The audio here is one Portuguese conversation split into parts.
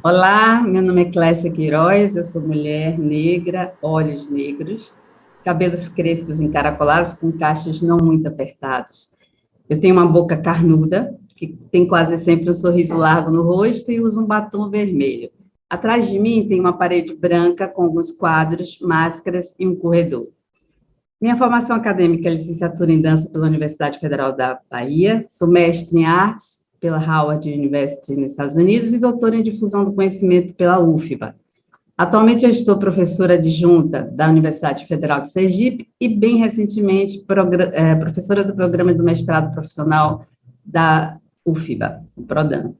Olá, meu nome é Clécia Queiroz, eu sou mulher negra, olhos negros, cabelos crespos encaracolados com cachos não muito apertados. Eu tenho uma boca carnuda, que tem quase sempre um sorriso largo no rosto e uso um batom vermelho. Atrás de mim tem uma parede branca com alguns quadros, máscaras e um corredor. Minha formação acadêmica é licenciatura em dança pela Universidade Federal da Bahia, sou mestre em artes pela Howard University nos Estados Unidos e doutora em difusão do conhecimento pela UFBA. Atualmente eu estou professora adjunta da Universidade Federal de Sergipe e, bem recentemente, professora do programa do mestrado profissional da UFBA, o PRODAN.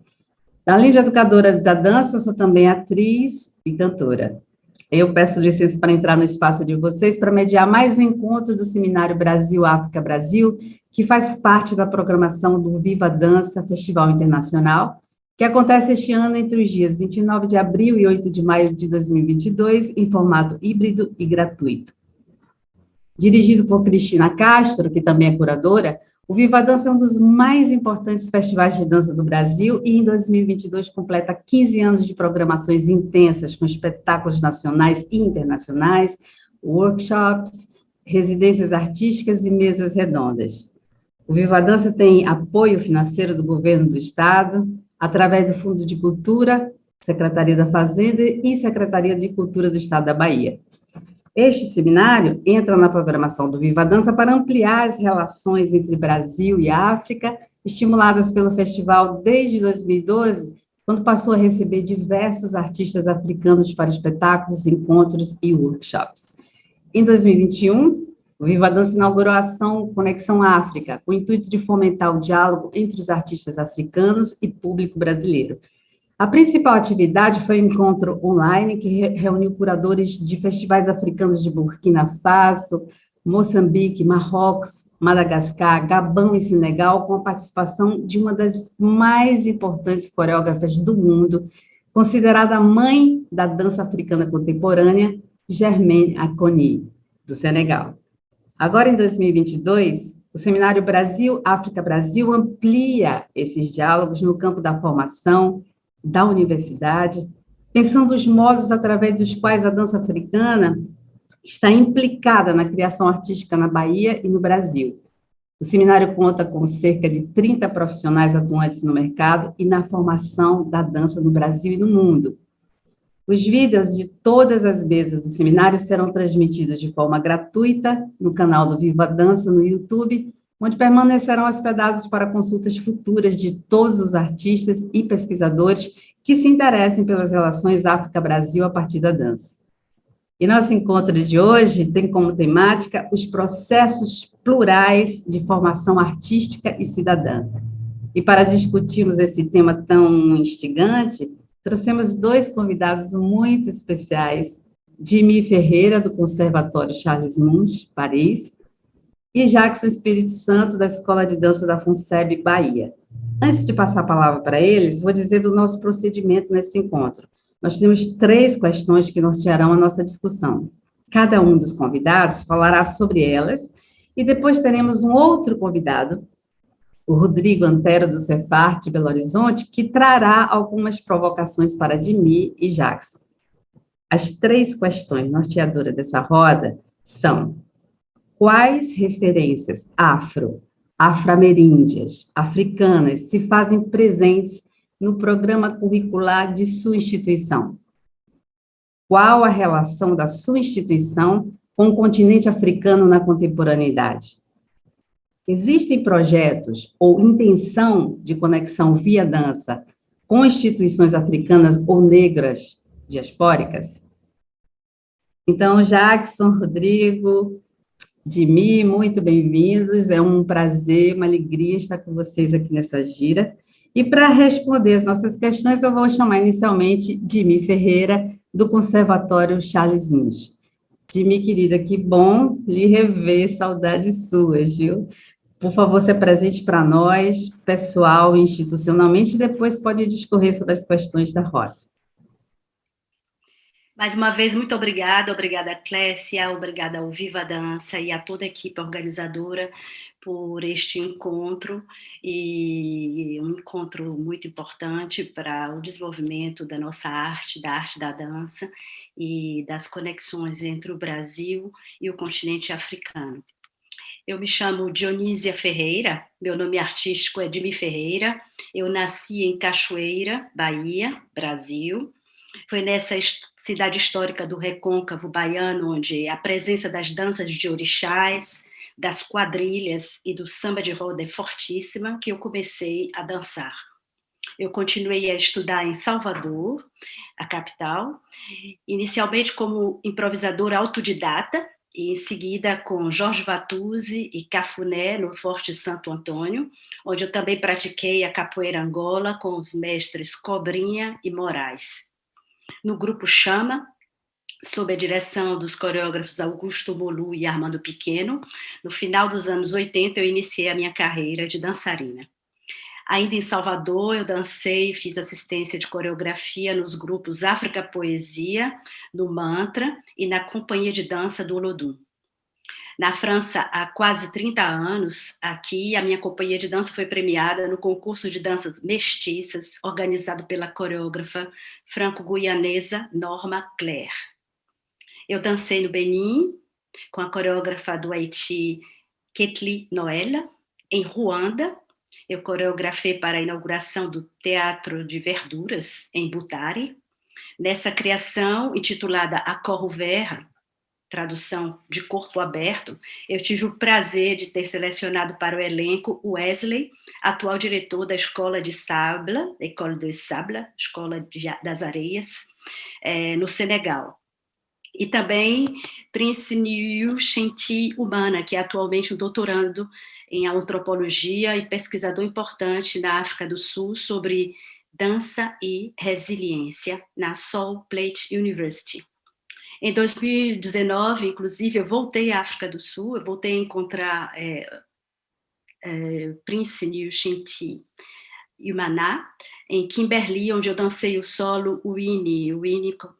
Além de educadora da dança, eu sou também atriz e cantora. Eu peço licença para entrar no espaço de vocês para mediar mais um encontro do Seminário Brasil-África-Brasil, que faz parte da programação do Viva Dança Festival Internacional, que acontece este ano entre os dias 29 de abril e 8 de maio de 2022, em formato híbrido e gratuito. Dirigido por Cristina Castro, que também é curadora, o Viva Dança é um dos mais importantes festivais de dança do Brasil e, em 2022, completa 15 anos de programações intensas, com espetáculos nacionais e internacionais, workshops, residências artísticas e mesas redondas. O Viva Dança tem apoio financeiro do Governo do Estado, através do Fundo de Cultura, Secretaria da Fazenda e Secretaria de Cultura do Estado da Bahia. Este seminário entra na programação do Viva Dança para ampliar as relações entre Brasil e África, estimuladas pelo festival desde 2012, quando passou a receber diversos artistas africanos para espetáculos, encontros e workshops. Em 2021, o Viva Dança inaugurou a ação Conexão África, com o intuito de fomentar o diálogo entre os artistas africanos e público brasileiro. A principal atividade foi um encontro online que reuniu curadores de festivais africanos de Burkina Faso, Moçambique, Marrocos, Madagascar, Gabão e Senegal, com a participação de uma das mais importantes coreógrafas do mundo, considerada a mãe da dança africana contemporânea, Germaine Acogny, do Senegal. Agora, em 2022, o Seminário Brasil-África-Brasil amplia esses diálogos no campo da formação, da universidade, pensando os modos através dos quais a dança africana está implicada na criação artística na Bahia e no Brasil. O seminário conta com cerca de 30 profissionais atuantes no mercado e na formação da dança no Brasil e no mundo. Os vídeos de todas as mesas do seminário serão transmitidos de forma gratuita no canal do Viva Dança no YouTube, onde permanecerão hospedados para consultas futuras de todos os artistas e pesquisadores que se interessem pelas relações África-Brasil a partir da dança. E nosso encontro de hoje tem como temática os processos plurais de formação artística e cidadã. E para discutirmos esse tema tão instigante, trouxemos dois convidados muito especiais, Jimmy Ferreira, do Conservatório Charles Munch, Paris, e Jackson Espírito Santo, da Escola de Dança da FUNSEB, Bahia. Antes de passar a palavra para eles, vou dizer do nosso procedimento nesse encontro. Nós temos 3 questões que nortearão a nossa discussão. Cada um dos convidados falará sobre elas, e depois teremos um outro convidado, o Rodrigo Antero, do Cefart, Belo Horizonte, que trará algumas provocações para Jimmy e Jackson. As 3 questões norteadoras dessa roda são: quais referências afro-ameríndias, africanas se fazem presentes no programa curricular de sua instituição? Qual a relação da sua instituição com o continente africano na contemporaneidade? Existem projetos ou intenção de conexão via dança com instituições africanas ou negras diaspóricas? Então, Jackson, Rodrigo, Jimmy, muito bem-vindos, é um prazer, uma alegria estar com vocês aqui nessa gira. E para responder as nossas questões, eu vou chamar inicialmente Jimmy Ferreira, do Conservatório Charles Munch. Jimmy, querida, que bom lhe rever, saudades suas, viu? Por favor, se apresente para nós, pessoal e institucionalmente, e depois pode discorrer sobre as questões da roda. Mais uma vez, muito obrigada Clécia, obrigada ao Viva Dança e a toda a equipe organizadora por este encontro, e um encontro muito importante para o desenvolvimento da nossa arte da dança e das conexões entre o Brasil e o continente africano. Eu me chamo Dionísia Ferreira, meu nome artístico é Dimi Ferreira, eu nasci em Cachoeira, Bahia, Brasil. Foi nessa cidade histórica do Recôncavo Baiano, onde a presença das danças de orixás, das quadrilhas e do samba de roda é fortíssima, que eu comecei a dançar. Eu continuei a estudar em Salvador, a capital, inicialmente como improvisadora autodidata, e em seguida com Jorge Vatuzzi e Cafuné, no Forte Santo Antônio, onde eu também pratiquei a capoeira Angola com os mestres Cobrinha e Moraes. No grupo Chama, sob a direção dos coreógrafos Augusto Molu e Armando Pequeno, no final dos anos 80 eu iniciei a minha carreira de dançarina. Ainda em Salvador, eu dancei e fiz assistência de coreografia nos grupos África Poesia, no Mantra e na companhia de dança do Olodum. Na França, há quase 30 anos, aqui a minha companhia de dança foi premiada no concurso de danças mestiças, organizado pela coreógrafa franco-guianesa Norma Claire. Eu dancei no Benin, com a coreógrafa do Haiti, Ketli Noel, em Ruanda. Eu coreografei para a inauguração do Teatro de Verduras, em Butare. Nessa criação, intitulada Accord Ouvert, tradução de corpo aberto, eu tive o prazer de ter selecionado para o elenco Wesley, atual diretor da Escola de Sable, École de Sable, Escola das Areias, no Senegal. E também Prince Niu Shinti Humana, que é atualmente um doutorando em antropologia e pesquisador importante na África do Sul sobre dança e resiliência na Sol Plate University. Em 2019, inclusive, eu voltei à África do Sul, eu voltei a encontrar Prince Niu Shinti Humana, em Kimberley, onde eu dancei o solo Winnie,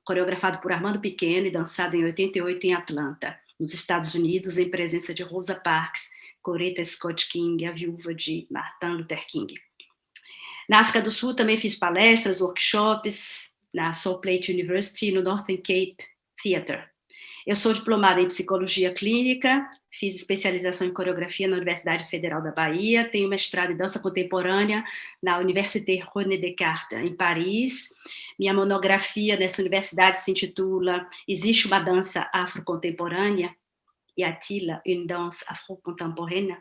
coreografado por Armando Pequeno e dançado em 88 em Atlanta, nos Estados Unidos, em presença de Rosa Parks, Coretta Scott King, a viúva de Martin Luther King. Na África do Sul também fiz palestras, workshops, na Sol Plate University e no Northern Cape Theatre. Eu sou diplomada em psicologia clínica, fiz especialização em coreografia na Universidade Federal da Bahia, tenho mestrado em dança contemporânea na Université René Descartes, em Paris. Minha monografia nessa universidade se intitula Existe uma dança afrocontemporânea? Y a-t-il une danse afro-contemporaine?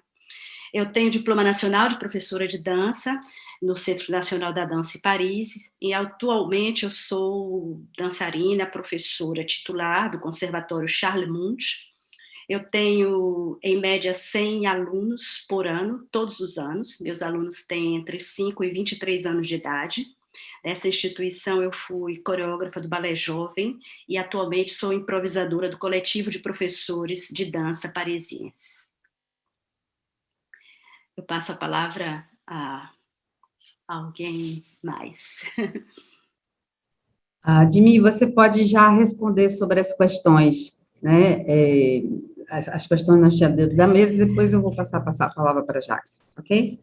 Eu tenho diploma nacional de professora de dança no Centro Nacional da Dança em Paris, e atualmente eu sou dançarina, professora titular do Conservatório Charles Munch. Eu tenho, em média, 100 alunos por ano, todos os anos. Meus alunos têm entre 5 e 23 anos de idade. Nessa instituição eu fui coreógrafa do Balé Jovem e atualmente sou improvisadora do coletivo de professores de dança parisienses. Eu passo a palavra a alguém mais. Dimi, você pode já responder sobre as questões, né? As questões nós tínhamos da mesa, e depois eu vou passar a palavra para a Jax, ok?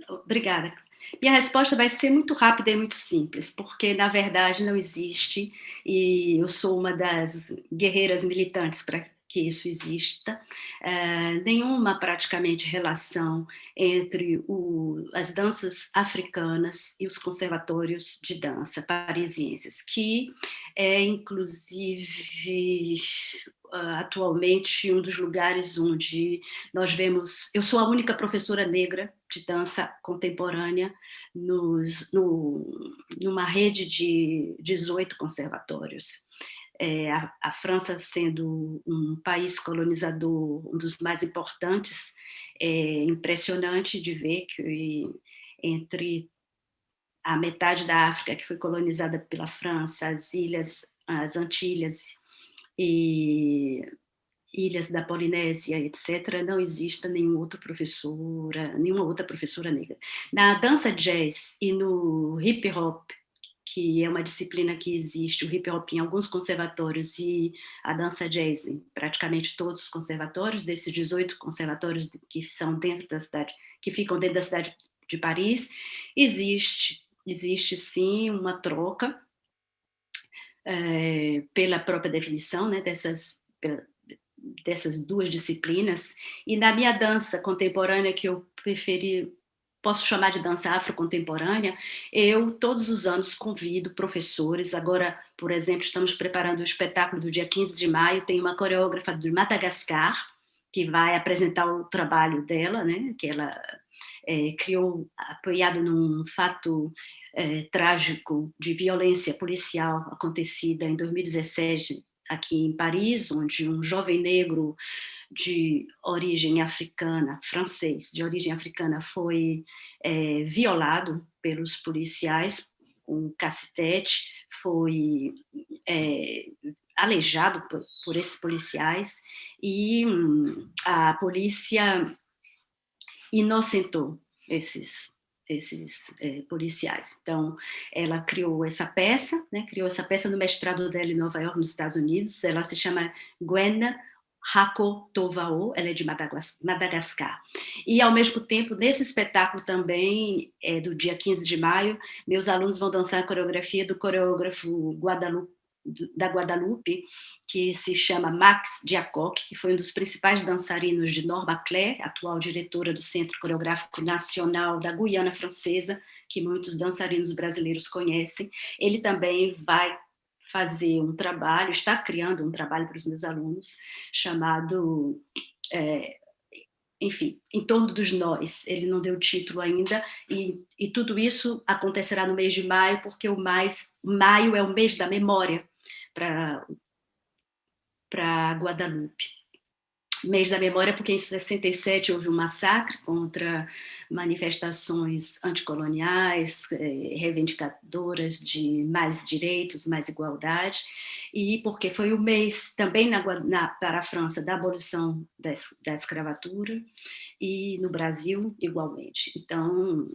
Obrigada. Minha resposta vai ser muito rápida e muito simples, porque, na verdade, não existe, e eu sou uma das guerreiras militantes para que isso exista, nenhuma praticamente relação entre as danças africanas e os conservatórios de dança parisienses, que é, inclusive, atualmente um dos lugares onde nós vemos... Eu sou a única professora negra de dança contemporânea numa rede de 18 conservatórios. A França sendo um país colonizador, um dos mais importantes, é impressionante de ver que entre a metade da África que foi colonizada pela França, as ilhas, as Antilhas e ilhas da Polinésia, etc., não exista nenhuma outra professora negra. Na dança jazz e no hip hop, que é uma disciplina que existe, o hip hop, em alguns conservatórios, e a dança jazz em praticamente todos os conservatórios, desses 18 conservatórios que são dentro da cidade, que ficam dentro da cidade de Paris, existe sim uma troca, pela própria definição, né, dessas duas disciplinas. E na minha dança contemporânea, que eu posso chamar de dança afrocontemporânea, eu todos os anos convido professores. Agora, por exemplo, estamos preparando o espetáculo do dia 15 de maio, tem uma coreógrafa de Madagascar, que vai apresentar o trabalho dela, né, que ela criou, apoiado num fato trágico de violência policial acontecida em 2017 aqui em Paris, onde um jovem negro de origem africana, francês, de origem africana, foi violado pelos policiais, um cacetete, foi aleijado por esses policiais, e a polícia inocentou esses policiais. Então, ela criou essa peça, né, no mestrado dela em Nova York, nos Estados Unidos. Ela se chama Gwenda Hako Tovao, ela é de Madagascar. E, ao mesmo tempo, nesse espetáculo também, do dia 15 de maio, meus alunos vão dançar a coreografia do coreógrafo da Guadalupe, que se chama Max Diacoque, que foi um dos principais dançarinos de Norma Claire, atual diretora do Centro Coreográfico Nacional da Guiana Francesa, que muitos dançarinos brasileiros conhecem. Ele também vai fazer um trabalho, está criando um trabalho para os meus alunos, chamado, enfim, Em Torno dos Nós. Ele não deu título ainda, e tudo isso acontecerá no mês de maio, porque maio é o mês da memória para Guadalupe. Mês da memória, porque em 67 houve um massacre contra manifestações anticoloniais, reivindicadoras de mais direitos, mais igualdade, e porque foi o mês também para a França da abolição da escravatura, e no Brasil igualmente. Então,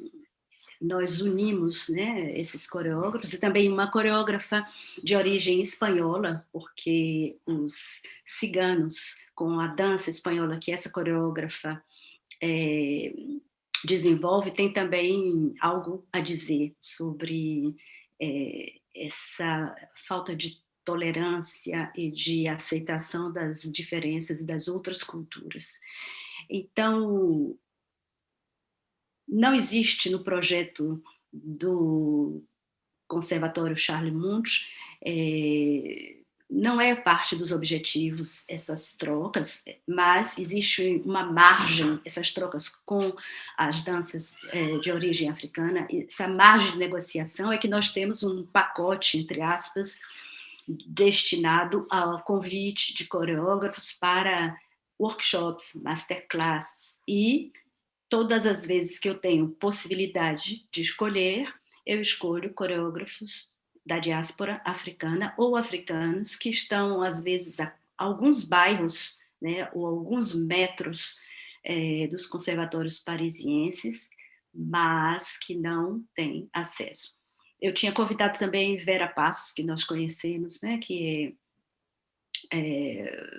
nós unimos, né, esses coreógrafos, e também uma coreógrafa de origem espanhola, porque os ciganos, com a dança espanhola que essa coreógrafa desenvolve, tem também algo a dizer sobre essa falta de tolerância e de aceitação das diferenças e das outras culturas. Então, não existe no projeto do Conservatório Charles Munch, não é parte dos objetivos essas trocas, mas existe uma margem, essas trocas com as danças de origem africana. Essa margem de negociação é que nós temos um pacote, entre aspas, destinado ao convite de coreógrafos para workshops, masterclasses, e todas as vezes que eu tenho possibilidade de escolher, eu escolho coreógrafos da diáspora africana ou africanos que estão, às vezes, a alguns bairros, né, ou alguns metros dos conservatórios parisienses, mas que não têm acesso. Eu tinha convidado também Vera Passos, que nós conhecemos, né, que é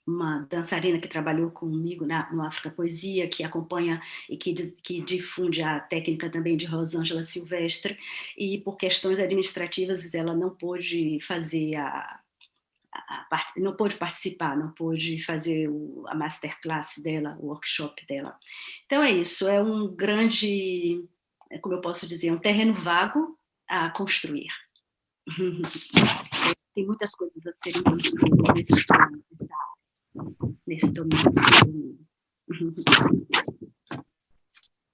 uma dançarina que trabalhou comigo no África Poesia, que acompanha e que difunde a técnica também de Rosângela Silvestre, e por questões administrativas ela não pôde fazer não pôde participar, não pôde fazer a masterclass dela, o workshop dela. Então é isso, é um grande, como eu posso dizer, um terreno vago a construir. Tem muitas coisas a serem construídas nesse domínio.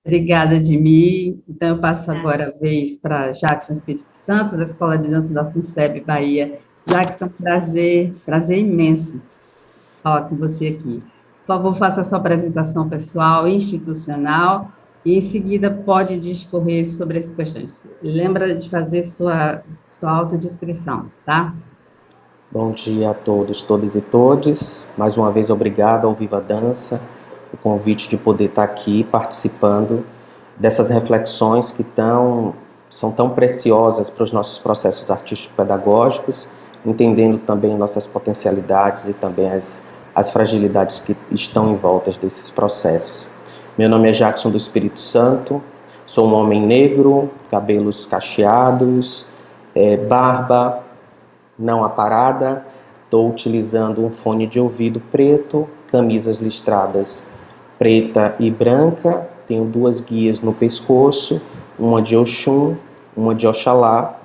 Obrigada, Dimi. Então, eu passo agora a vez para Jackson Espírito Santo, da Escola de Dança da FUNSEB, Bahia. Jackson, prazer imenso falar com você aqui. Por favor, faça a sua apresentação pessoal, institucional, e em seguida pode discorrer sobre essas questões. Lembra de fazer sua autodescrição, tá? Bom dia a todos, todas e todes. Mais uma vez, obrigado ao Viva Dança, o convite de poder estar aqui participando dessas reflexões que estão são tão preciosas para os nossos processos artístico-pedagógicos, entendendo também nossas potencialidades e também as fragilidades que estão em volta desses processos. Meu nome é Jackson do Espírito Santo, sou um homem negro, cabelos cacheados, barba não aparada, estou utilizando um fone de ouvido preto, camisas listradas preta e branca, tenho 2 guias no pescoço, uma de Oxum, uma de Oxalá.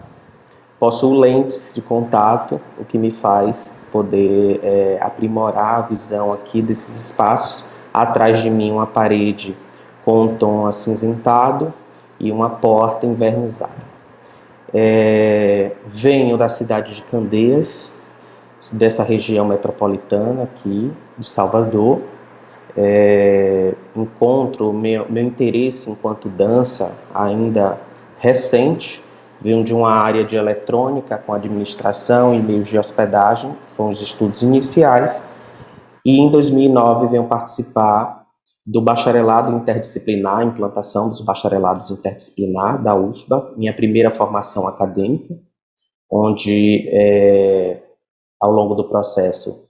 Possuo lentes de contato, o que me faz poder aprimorar a visão aqui desses espaços. Atrás de mim uma parede com um tom acinzentado e uma porta envernizada. Venho da cidade de Candeias, dessa região metropolitana aqui, de Salvador. Encontro meu interesse enquanto dança ainda recente, venho de uma área de eletrônica com administração e meios de hospedagem, foram os estudos iniciais, e em 2009 venho participar do bacharelado interdisciplinar, implantação dos bacharelados interdisciplinar da UFBA, minha primeira formação acadêmica, onde ao longo do processo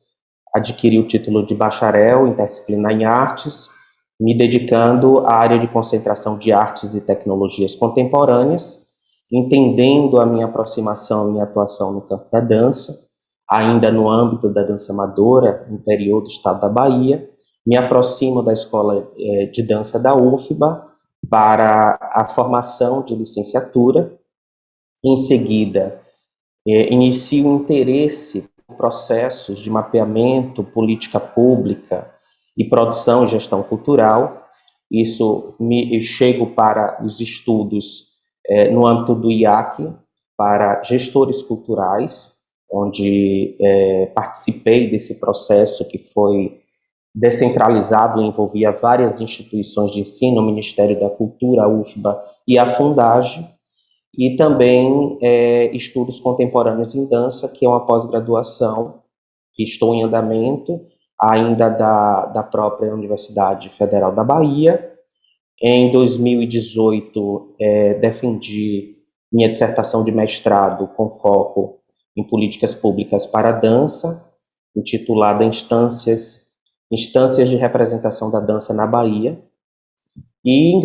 adquiri o título de bacharel interdisciplinar em artes, me dedicando à área de concentração de artes e tecnologias contemporâneas, entendendo a minha aproximação, a minha atuação no campo da dança, ainda no âmbito da dança amadora, no interior do estado da Bahia. Me aproximo da Escola de Dança da UFBA para a formação de licenciatura. Em seguida, inicio o interesse por processos de mapeamento, política pública e produção e gestão cultural. Eu chego para os estudos no âmbito do IAC, para gestores culturais, onde participei desse processo que foi descentralizado e envolvia várias instituições de ensino, o Ministério da Cultura, a UFBA e a Fundage, e também estudos contemporâneos em dança, que é uma pós-graduação que estou em andamento, ainda da própria Universidade Federal da Bahia. Em 2018, defendi minha dissertação de mestrado com foco em políticas públicas para a dança, intitulada Instâncias de Representação da Dança na Bahia. E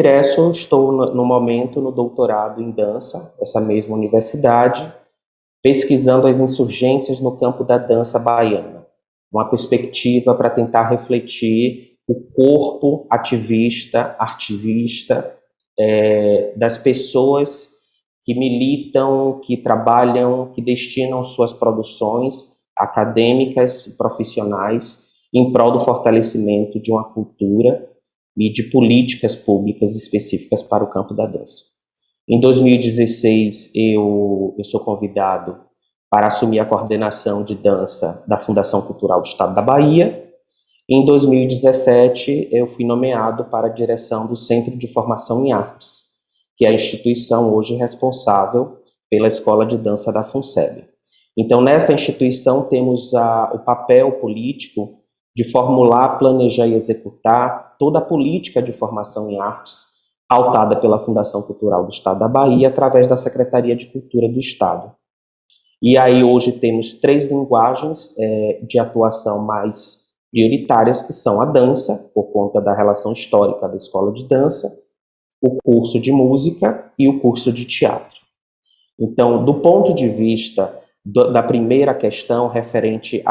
estou no momento no doutorado em dança, essa mesma universidade, pesquisando as insurgências no campo da dança baiana, uma perspectiva para tentar refletir o corpo ativista das pessoas que militam, que trabalham, que destinam suas produções acadêmicas e profissionais em prol do fortalecimento de uma cultura e de políticas públicas específicas para o campo da dança. Em 2016, eu sou convidado para assumir a coordenação de dança da Fundação Cultural do Estado da Bahia. Em 2017, eu fui nomeado para a direção do Centro de Formação em Artes, que é a instituição hoje responsável pela Escola de Dança da FUNSEB. Então, nessa instituição, temos o papel político de formular, planejar e executar toda a política de formação em artes, pautada pela Fundação Cultural do Estado da Bahia, através da Secretaria de Cultura do Estado. E aí, hoje, temos 3 linguagens de atuação mais prioritárias, que são a dança, por conta da relação histórica da escola de dança, o curso de música e o curso de teatro. Então, do ponto de vista da primeira questão, referente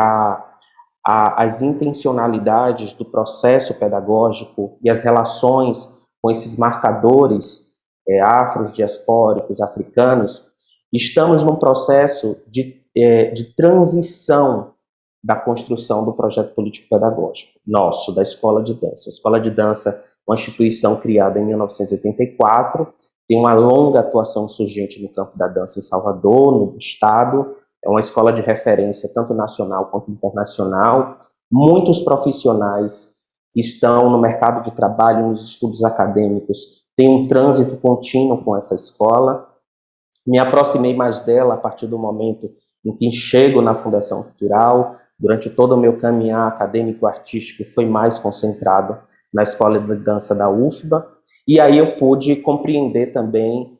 às intencionalidades do processo pedagógico e as relações com esses marcadores afros, diaspóricos, africanos, estamos num processo de transição da construção do projeto político-pedagógico nosso, da Escola de Dança. A Escola de Dança, uma instituição criada em 1984, tem uma longa atuação insurgente no campo da dança em Salvador, no estado. É uma escola de referência, tanto nacional quanto internacional. Muitos profissionais que estão no mercado de trabalho, nos estudos acadêmicos, têm um trânsito contínuo com essa escola. Me aproximei mais dela a partir do momento em que chego na Fundação Cultural. Durante todo o meu caminhar acadêmico-artístico, foi mais concentrado na Escola de Dança da UFBA. E aí eu pude compreender também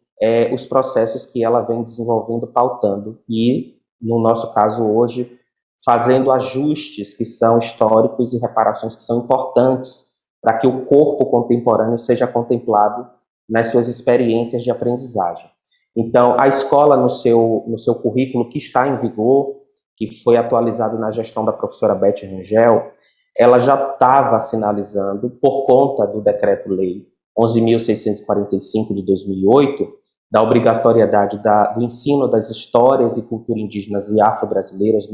os processos que ela vem desenvolvendo, pautando, e, no nosso caso hoje, fazendo ajustes que são históricos e reparações que são importantes para que o corpo contemporâneo seja contemplado nas suas experiências de aprendizagem. Então, a escola, no seu currículo, que está em vigor, que foi atualizado na gestão da professora Beth Rangel, ela já estava sinalizando, por conta do Decreto-Lei 11.645 de 2008, da obrigatoriedade do ensino das histórias e cultura indígenas e afro-brasileiras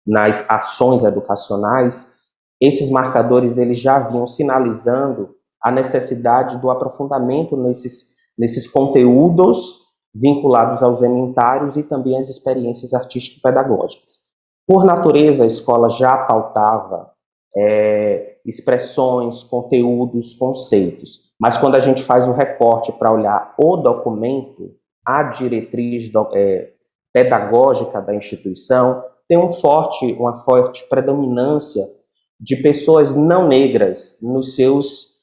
nas ações educacionais. Esses marcadores eles já vinham sinalizando a necessidade do aprofundamento nesses conteúdos vinculados aos ementários e também às experiências artístico-pedagógicas. Por natureza, a escola já pautava expressões, conteúdos, conceitos, mas quando a gente faz o recorte para olhar o documento, a diretriz pedagógica da instituição, tem uma forte predominância de pessoas não negras nos seus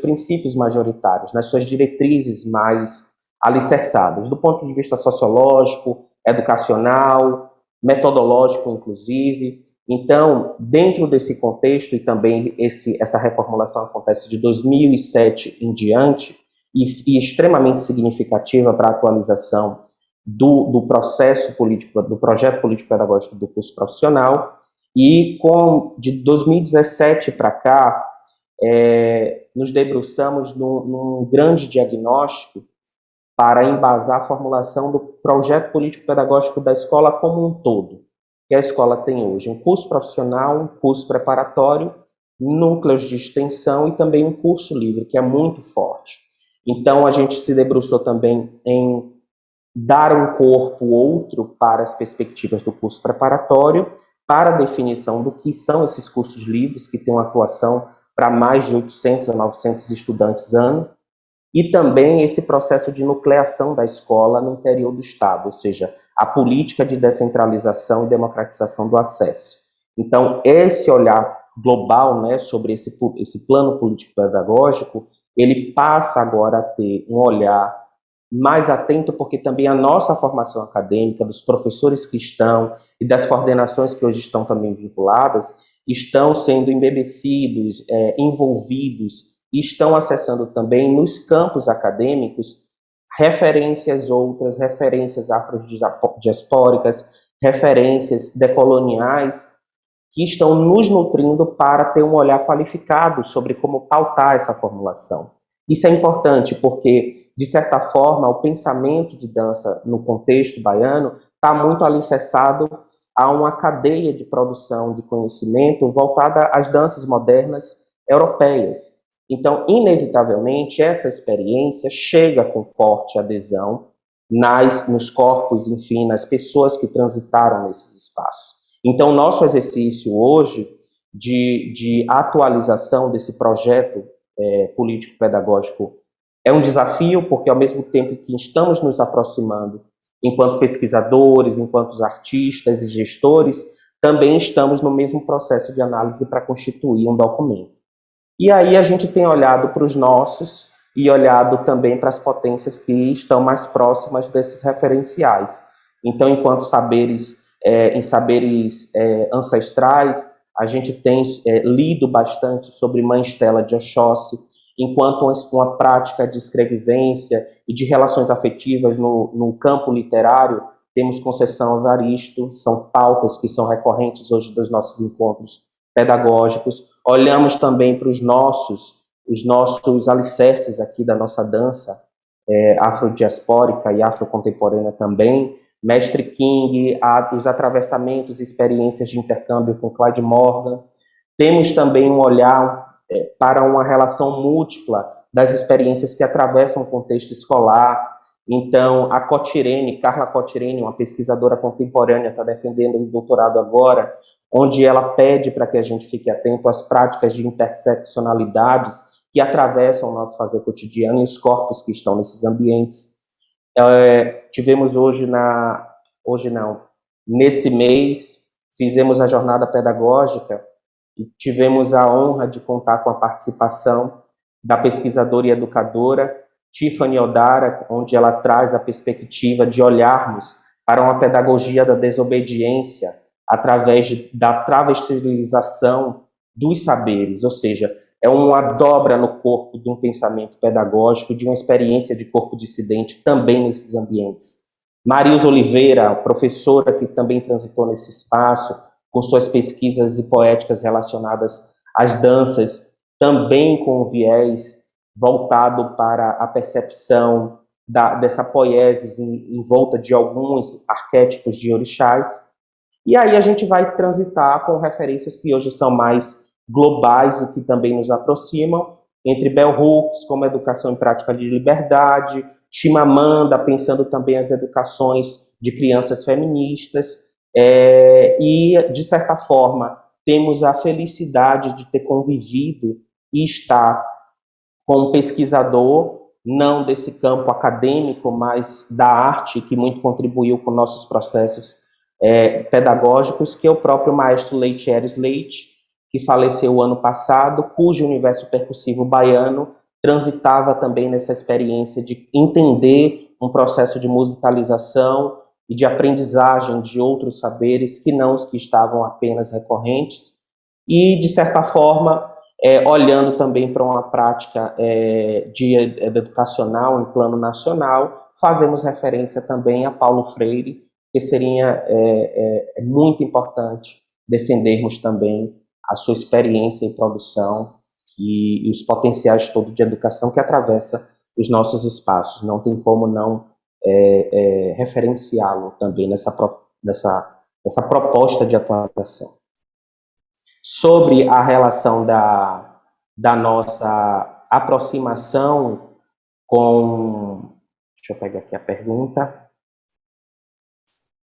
princípios majoritários, nas suas diretrizes mais alicerçadas, do ponto de vista sociológico, educacional, metodológico, inclusive. Então, dentro desse contexto, e também essa reformulação acontece de 2007 em diante, e extremamente significativa para a atualização do processo político, do projeto político-pedagógico do curso profissional, e de 2017 para cá, nos debruçamos num grande diagnóstico para embasar a formulação do projeto político-pedagógico da escola como um todo. Que a escola tem hoje um curso profissional, um curso preparatório, núcleos de extensão e também um curso livre, que é muito forte. Então, a gente se debruçou também em dar um corpo outro para as perspectivas do curso preparatório, para a definição do que são esses cursos livres, que têm uma atuação para mais de 800 a 900 estudantes ano, e também esse processo de nucleação da escola no interior do Estado, ou seja, a política de descentralização e democratização do acesso. Então, esse olhar global, né, sobre esse plano político-pedagógico, ele passa agora a ter um olhar mais atento, porque também a nossa formação acadêmica, dos professores que estão e das coordenações que hoje estão também vinculadas, estão sendo embebecidos, envolvidos, e estão acessando também nos campos acadêmicos referências afrodiaspóricas, referências decoloniais, que estão nos nutrindo para ter um olhar qualificado sobre como pautar essa formulação. Isso é importante porque, de certa forma, o pensamento de dança no contexto baiano está muito alicerçado a uma cadeia de produção de conhecimento voltada às danças modernas europeias. Então, inevitavelmente, essa experiência chega com forte adesão nos corpos, enfim, nas pessoas que transitaram nesses espaços. Então, nosso exercício hoje de atualização desse projeto político-pedagógico é um desafio, porque ao mesmo tempo que estamos nos aproximando enquanto pesquisadores, enquanto artistas e gestores, também estamos no mesmo processo de análise para constituir um documento. E aí a gente tem olhado para os nossos e olhado também para as potências que estão mais próximas desses referenciais. Então, enquanto saberes ancestrais, a gente tem lido bastante sobre Mãe Estela de Oxóssi, enquanto uma prática de escrevivência e de relações afetivas no campo literário, temos Conceição Evaristo, são pautas que são recorrentes hoje dos nossos encontros pedagógicos. Olhamos também para os nossos alicerces aqui da nossa dança afrodiaspórica e afrocontemporânea também, Mestre King, os atravessamentos e experiências de intercâmbio com Clyde Morgan. Temos também um olhar para uma relação múltipla das experiências que atravessam o contexto escolar. Então, Carla Cotirene, uma pesquisadora contemporânea, está defendendo um doutorado agora, onde ela pede para que a gente fique atento às práticas de interseccionalidades que atravessam o nosso fazer cotidiano e os corpos que estão nesses ambientes. Tivemos nesse mês, fizemos a jornada pedagógica e tivemos a honra de contar com a participação da pesquisadora e educadora Tiffany Odara, onde ela traz a perspectiva de olharmos para uma pedagogia da desobediência através da travestilização dos saberes, ou seja, é uma dobra no corpo de um pensamento pedagógico, de uma experiência de corpo dissidente também nesses ambientes. Marilza Oliveira, professora que também transitou nesse espaço, com suas pesquisas e poéticas relacionadas às danças, também com o viés voltado para a percepção dessa poiesis em volta de alguns arquétipos de orixás. E aí a gente vai transitar com referências que hoje são mais globais e que também nos aproximam, entre Bell Hooks, como Educação em Prática de Liberdade, Chimamanda, pensando também as educações de crianças feministas, e, de certa forma, temos a felicidade de ter convivido e estar com um pesquisador, não desse campo acadêmico, mas da arte, que muito contribuiu com nossos processos pedagógicos, que é o próprio maestro Leite Eres Leite, que faleceu ano passado, cujo universo percussivo baiano transitava também nessa experiência de entender um processo de musicalização e de aprendizagem de outros saberes que não os que estavam apenas recorrentes, e, de certa forma, olhando também para uma prática educacional em plano nacional, fazemos referência também a Paulo Freire, que seria muito importante defendermos também a sua experiência em produção e os potenciais todos de educação que atravessa os nossos espaços. Não tem como não referenciá-lo também nessa proposta de atualização. Sobre a relação da nossa aproximação com... Deixa eu pegar aqui a pergunta.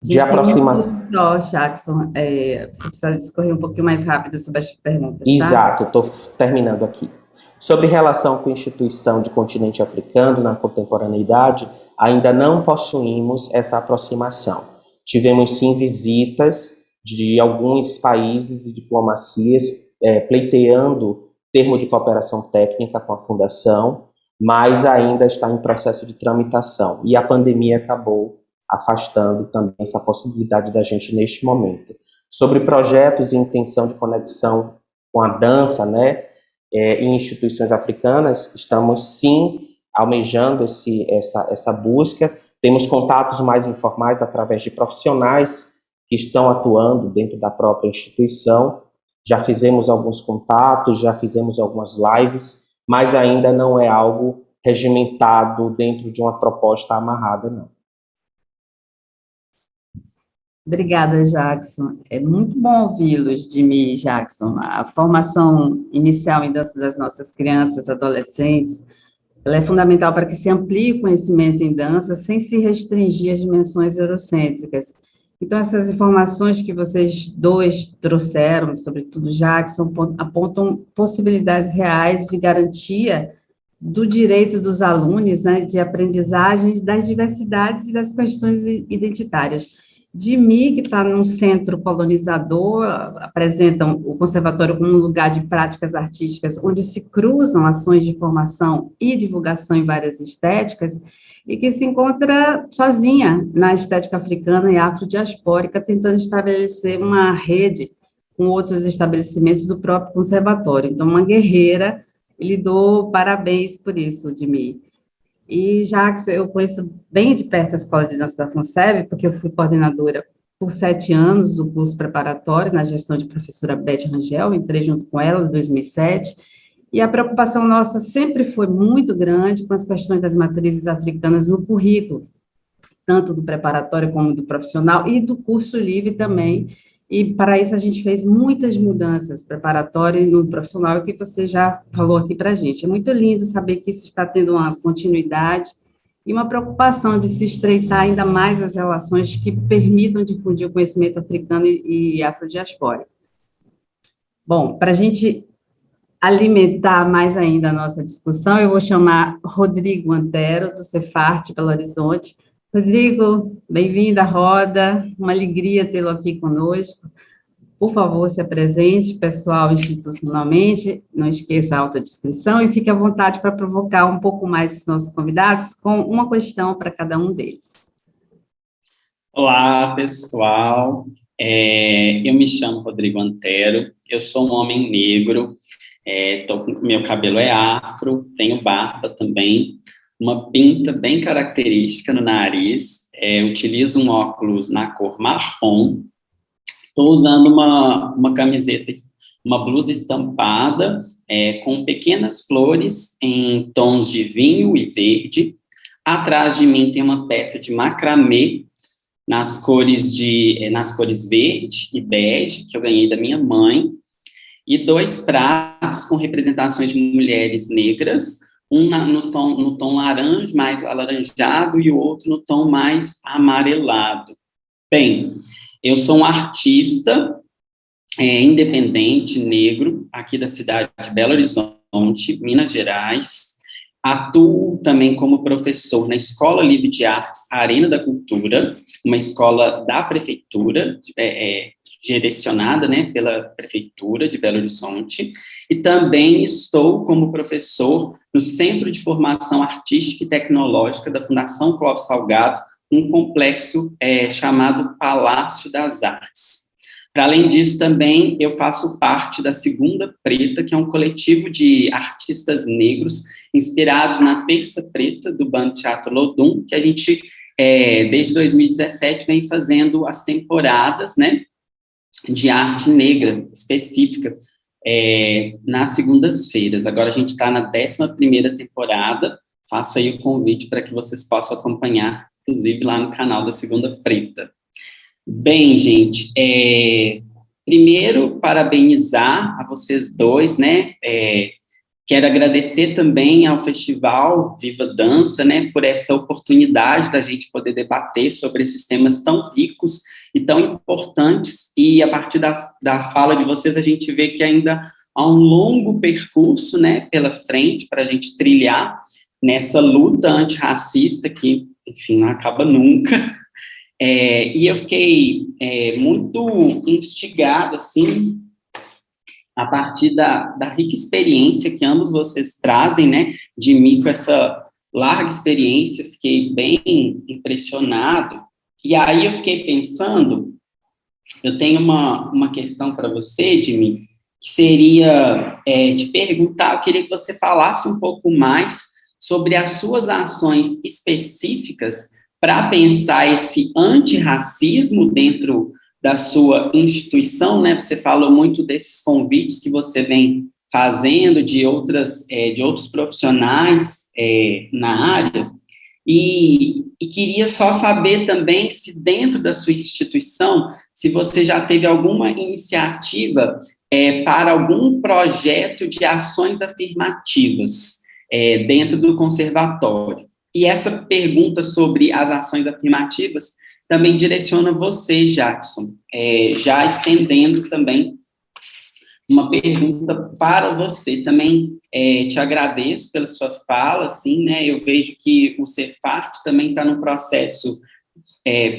De aproximação. Só, Jackson, você precisa discorrer um pouquinho mais rápido sobre as perguntas, tá? Exato, estou terminando aqui. Sobre relação com a instituição de continente africano na contemporaneidade, ainda não possuímos essa aproximação. Tivemos, sim, visitas de alguns países e diplomacias pleiteando termo de cooperação técnica com a Fundação, mas ainda está em processo de tramitação. E a pandemia acabou afastando também essa possibilidade da gente neste momento. Sobre projetos e intenção de conexão com a dança, em instituições africanas, estamos sim almejando essa busca. Temos contatos mais informais através de profissionais que estão atuando dentro da própria instituição. Já fizemos alguns contatos, já fizemos algumas lives, mas ainda não é algo regimentado dentro de uma proposta amarrada, não. Obrigada, Jackson. É muito bom ouvi-los de mim, Jackson. A formação inicial em dança das nossas crianças, adolescentes, ela é fundamental para que se amplie o conhecimento em dança sem se restringir às dimensões eurocêntricas. Então, essas informações que vocês dois trouxeram, sobretudo Jackson, apontam possibilidades reais de garantia do direito dos alunos, de aprendizagem das diversidades e das questões identitárias. Dimi, que está num centro colonizador, apresentam o conservatório como um lugar de práticas artísticas onde se cruzam ações de formação e divulgação em várias estéticas, e que se encontra sozinha na estética africana e afrodiaspórica, tentando estabelecer uma rede com outros estabelecimentos do próprio conservatório. Então, uma guerreira, e lhe dou parabéns por isso, Dimi. E, Jackson, eu conheço bem de perto a Escola de Dança da FUNSEB, porque eu fui coordenadora por 7 anos do curso preparatório, na gestão de professora Beth Rangel, entrei junto com ela em 2007, e a preocupação nossa sempre foi muito grande com as questões das matrizes africanas no currículo, tanto do preparatório como do profissional, e do curso livre também, e para isso a gente fez muitas mudanças, preparatório e no profissional, que você já falou aqui para a gente. É muito lindo saber que isso está tendo uma continuidade e uma preocupação de se estreitar ainda mais as relações que permitam difundir o conhecimento africano e afrodiaspórico. Bom, para a gente alimentar mais ainda a nossa discussão, eu vou chamar Rodrigo Antero, do Cefarte, Belo Horizonte. Rodrigo, bem-vindo à roda, uma alegria tê-lo aqui conosco. Por favor, se apresente, pessoal, institucionalmente, não esqueça a autodescrição e fique à vontade para provocar um pouco mais os nossos convidados com uma questão para cada um deles. Olá, pessoal. Eu me chamo Rodrigo Antero, eu sou um homem negro, meu cabelo é afro, tenho barba também, uma pinta bem característica no nariz, utilizo um óculos na cor marrom. Estou usando uma camiseta, uma blusa estampada, com pequenas flores em tons de vinho e verde. Atrás de mim tem uma peça de macramê nas cores verde e bege, que eu ganhei da minha mãe, e 2 pratos com representações de mulheres negras, no tom laranja, mais alaranjado, e o outro no tom mais amarelado. Bem, eu sou um artista independente, negro, aqui da cidade de Belo Horizonte, Minas Gerais. Atuo também como professor na Escola Livre de Artes Arena da Cultura, uma escola da prefeitura, direcionada, né, pela prefeitura de Belo Horizonte, e também estou como professor no Centro de Formação Artística e Tecnológica da Fundação Clóvis Salgado, um complexo chamado Palácio das Artes. Para além disso, também eu faço parte da Segunda Preta, que é um coletivo de artistas negros inspirados na Terça Preta, do Bando Teatro Lodum, que a gente, desde 2017, vem fazendo as temporadas, né, de arte negra específica, nas segundas-feiras. Agora a gente está na 11ª temporada, faço aí o convite para que vocês possam acompanhar, inclusive lá no canal da Segunda Preta. Bem, gente, primeiro, parabenizar a vocês dois, né, quero agradecer também ao Festival Viva Dança, né, por essa oportunidade da gente poder debater sobre esses temas tão ricos e tão importantes, e a partir da fala de vocês a gente vê que ainda há um longo percurso, né, pela frente para a gente trilhar nessa luta antirracista que, enfim, não acaba nunca. E eu fiquei muito instigado, assim, a partir da rica experiência que ambos vocês trazem, né, de mim com essa larga experiência, fiquei bem impressionado, e aí eu fiquei pensando, eu tenho uma questão para você, Jimmy, que seria te perguntar, eu queria que você falasse um pouco mais sobre as suas ações específicas para pensar esse antirracismo dentro da sua instituição, né? Você falou muito desses convites que você vem fazendo de outros profissionais na área, e queria só saber também se dentro da sua instituição, se você já teve alguma iniciativa para algum projeto de ações afirmativas dentro do conservatório. E essa pergunta sobre as ações afirmativas também direciona você, Jackson, já estendendo também uma pergunta para você. Também te agradeço pela sua fala, assim, né, eu vejo que o Cefart também está num processo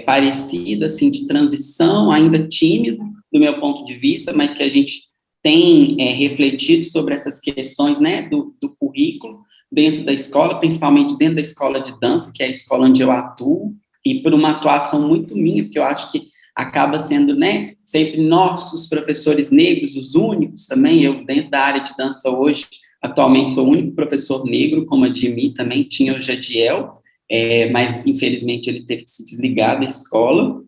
parecido, assim, de transição, ainda tímido, do meu ponto de vista, mas que a gente tem refletido sobre essas questões, né, do currículo dentro da escola, principalmente dentro da escola de dança, que é a escola onde eu atuo, e por uma atuação muito minha, porque eu acho que acaba sendo, né, sempre nossos professores negros, os únicos também, eu dentro da área de dança hoje, atualmente sou o único professor negro, como a Jimmy também, tinha o Jadiel, mas infelizmente ele teve que se desligar da escola,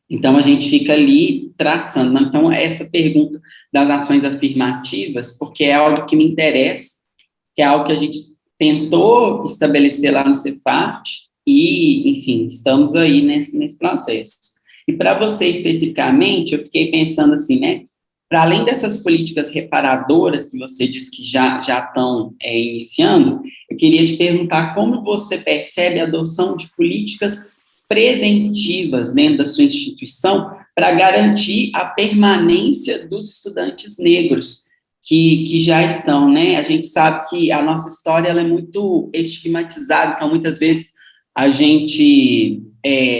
então a gente fica ali traçando. Então essa pergunta das ações afirmativas, porque é algo que me interessa, que é algo que a gente tentou estabelecer lá no Cefart, e, enfim, estamos aí nesse processo. E para você especificamente, eu fiquei pensando assim, né, para além dessas políticas reparadoras que você disse que já estão iniciando, eu queria te perguntar como você percebe a adoção de políticas preventivas dentro da sua instituição para garantir a permanência dos estudantes negros que já estão, né? A gente sabe que a nossa história ela é muito estigmatizada, então muitas vezes a gente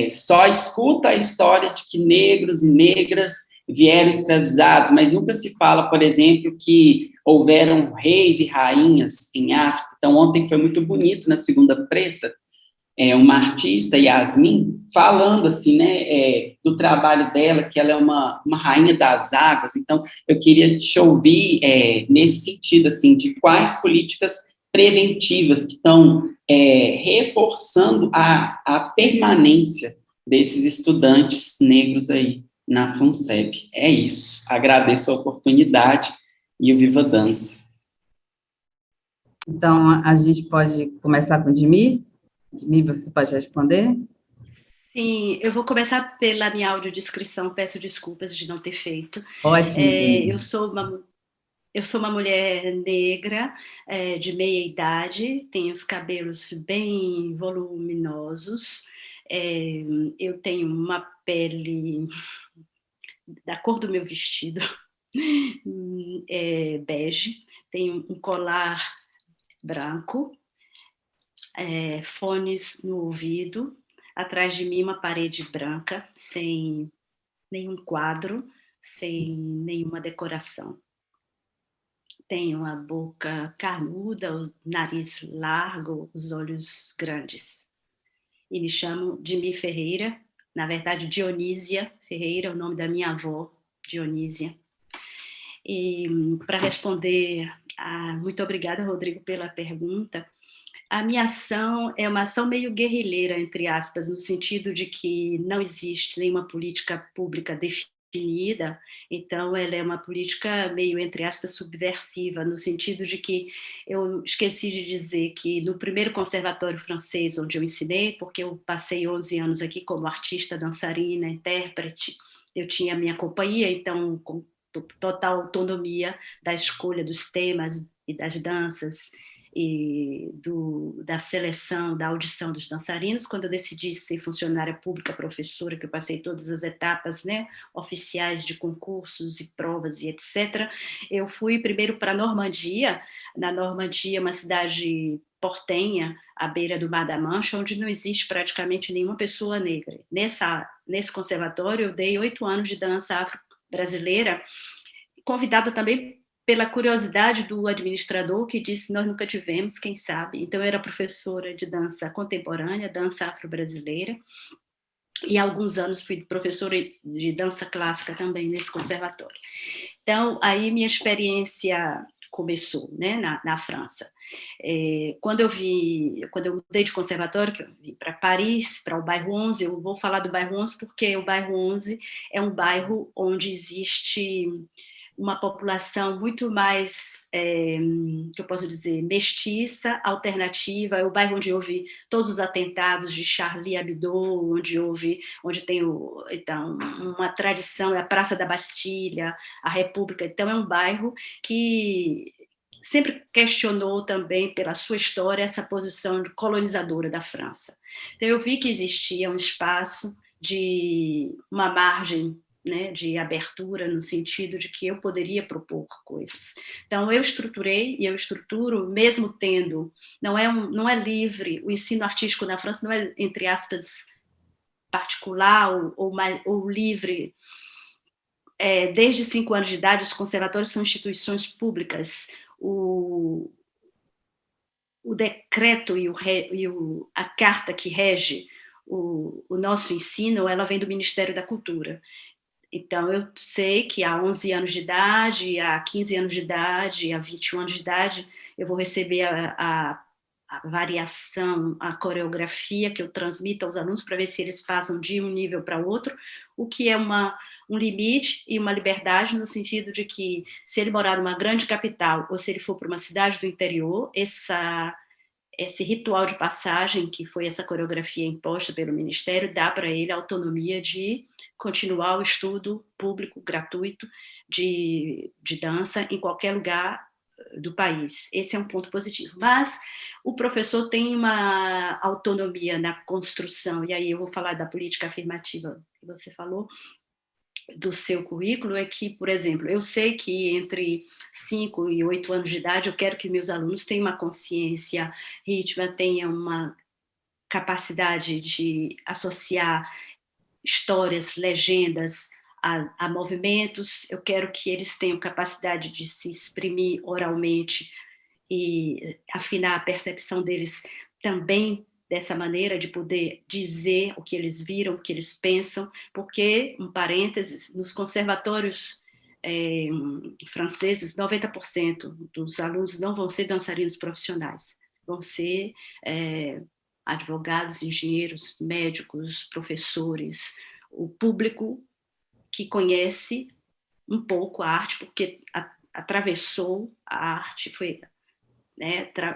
só escuta a história de que negros e negras vieram escravizados, mas nunca se fala, por exemplo, que houveram reis e rainhas em África. Então, ontem foi muito bonito, na Segunda Preta, uma artista, Yasmin, falando assim, né, do trabalho dela, que ela é uma rainha das águas. Então, eu queria te ouvir nesse sentido, assim, de quais políticas preventivas que estão reforçando a permanência desses estudantes negros aí na FUNSEB. É isso. Agradeço a oportunidade e o Viva Dança. Então, a gente pode começar com o Dimi? Dimi, você pode responder? Sim, eu vou começar pela minha audiodescrição, peço desculpas de não ter feito. Ótimo, Dimi. Eu sou uma mulher negra, de meia idade, tenho os cabelos bem voluminosos, eu tenho uma pele da cor do meu vestido, bege, tenho um colar branco, fones no ouvido, atrás de mim uma parede branca, sem nenhum quadro, sem nenhuma decoração. Tenho a boca carnuda, o nariz largo, os olhos grandes. E me chamo Dimi Ferreira, na verdade Dionísia Ferreira, é o nome da minha avó, Dionísia. E para responder, muito obrigada, Rodrigo, pela pergunta. A minha ação é uma ação meio guerrilheira, entre aspas, no sentido de que não existe nenhuma política pública definida, então ela é uma política meio, entre aspas, subversiva, no sentido de que eu esqueci de dizer que no primeiro conservatório francês onde eu ensinei, porque eu passei 11 anos aqui como artista, dançarina, intérprete, eu tinha a minha companhia, então com total autonomia da escolha dos temas e das danças, e da seleção, da audição dos dançarinos. Quando eu decidi ser funcionária pública, professora, que eu passei todas as etapas, né, oficiais de concursos e provas e etc., eu fui primeiro para a Normandia. Na Normandia, uma cidade portenha, à beira do Mar da Mancha, onde não existe praticamente nenhuma pessoa negra. Nesse conservatório, eu dei 8 anos de dança afro-brasileira, convidada também pela curiosidade do administrador, que disse, nós nunca tivemos, quem sabe. Então, eu era professora de dança contemporânea, dança afro-brasileira, e há alguns anos fui professora de dança clássica também nesse conservatório. Então, aí minha experiência começou, né, na França. Quando eu mudei de conservatório, que eu vim para Paris, para o bairro 11, eu vou falar do bairro 11 porque o bairro 11 é um bairro onde existe uma população muito mais, que eu posso dizer, mestiça, alternativa. É o bairro onde houve todos os atentados de Charlie Hebdo, onde tem então, uma tradição, é a Praça da Bastilha, a República. Então, é um bairro que sempre questionou também, pela sua história, essa posição colonizadora da França. Então, eu vi que existia um espaço de uma margem, né, de abertura, no sentido de que eu poderia propor coisas. Então, eu estruturei e eu estruturo, mesmo tendo, não é livre, o ensino artístico na França não é, entre aspas, particular ou livre. Desde 5 anos de idade, os conservatórios são instituições públicas. O decreto e a carta que rege o nosso ensino, ela vem do Ministério da Cultura. Então, eu sei que há 11 anos de idade, há 15 anos de idade, há 21 anos de idade, eu vou receber a variação, a coreografia que eu transmito aos alunos para ver se eles passam de um nível para outro, o que é um limite e uma liberdade no sentido de que, se ele morar numa grande capital ou se ele for para uma cidade do interior, esse ritual de passagem, que foi essa coreografia imposta pelo Ministério, dá para ele a autonomia de continuar o estudo público, gratuito, de dança em qualquer lugar do país. Esse é um ponto positivo. Mas o professor tem uma autonomia na construção, e aí eu vou falar da política afirmativa que você falou, do seu currículo, é que, por exemplo, eu sei que entre 5 e 8 anos de idade eu quero que meus alunos tenham uma consciência rítmica, tenham uma capacidade de associar histórias, legendas a movimentos, eu quero que eles tenham capacidade de se exprimir oralmente e afinar a percepção deles também dessa maneira, de poder dizer o que eles viram, o que eles pensam, porque, um parênteses, nos conservatórios franceses, 90% dos alunos não vão ser dançarinos profissionais, vão ser advogados, engenheiros, médicos, professores, o público que conhece um pouco a arte, porque atravessou a arte,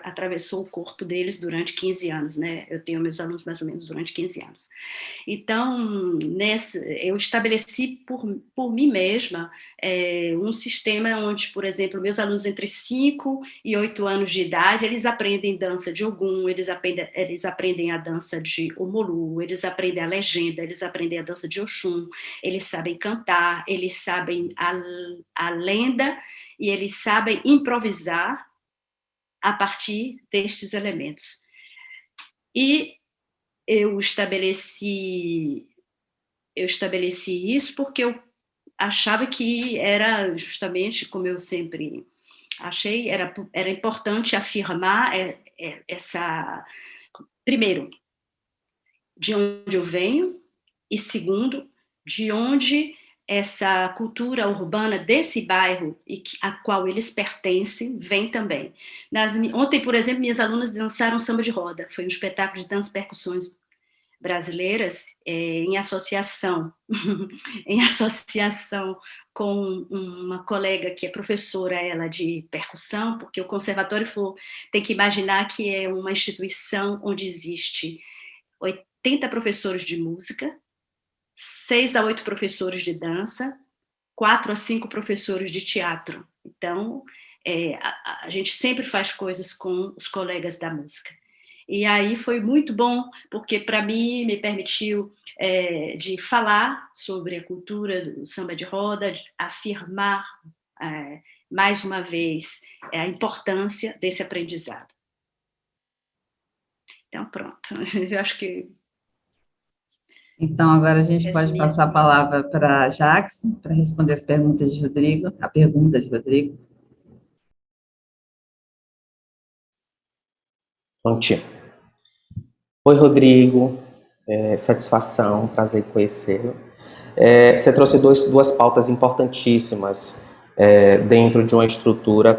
atravessou o corpo deles durante 15 anos, né? Eu tenho meus alunos mais ou menos durante 15 anos. Então, eu estabeleci por mim mesma um sistema onde, por exemplo, meus alunos entre 5 e 8 anos de idade, eles aprendem dança de Ogum, eles aprendem a dança de Omolu, eles aprendem a legenda, eles aprendem a dança de Oxum, eles sabem cantar, eles sabem a lenda e eles sabem improvisar a partir destes elementos. E eu estabeleci isso porque eu achava que era justamente, como eu sempre achei, era importante afirmar primeiro, de onde eu venho, e segundo, de onde essa cultura urbana desse bairro a qual eles pertencem vem também. Ontem, por exemplo, minhas alunas dançaram samba de roda, foi um espetáculo de dança e percussões brasileiras em associação com uma colega que é professora, ela de percussão, porque o conservatório tem que imaginar que é uma instituição onde existe 80 professores de música, 6 a 8 professores de dança, 4 a 5 professores de teatro. Então, a gente sempre faz coisas com os colegas da música. E aí foi muito bom, porque para mim me permitiu de falar sobre a cultura do samba de roda, de afirmar mais uma vez a importância desse aprendizado. Então, pronto. Eu acho que... Então, agora a gente pode passar a palavra para Jackson, para responder a pergunta de Rodrigo. Prontinho. Oi, Rodrigo. Satisfação, prazer em conhecê-lo. Você trouxe duas pautas importantíssimas dentro de uma estrutura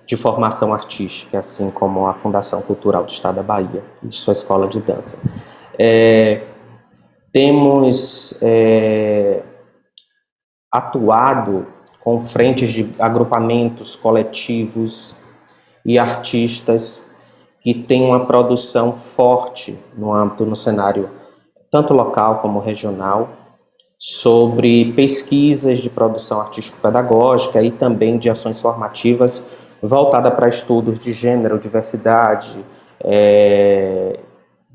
de formação artística, assim como a Fundação Cultural do Estado da Bahia, de sua escola de dança. Temos atuado com frentes de agrupamentos coletivos e artistas que têm uma produção forte no cenário tanto local como regional, sobre pesquisas de produção artístico-pedagógica e também de ações formativas voltada para estudos de gênero, diversidade,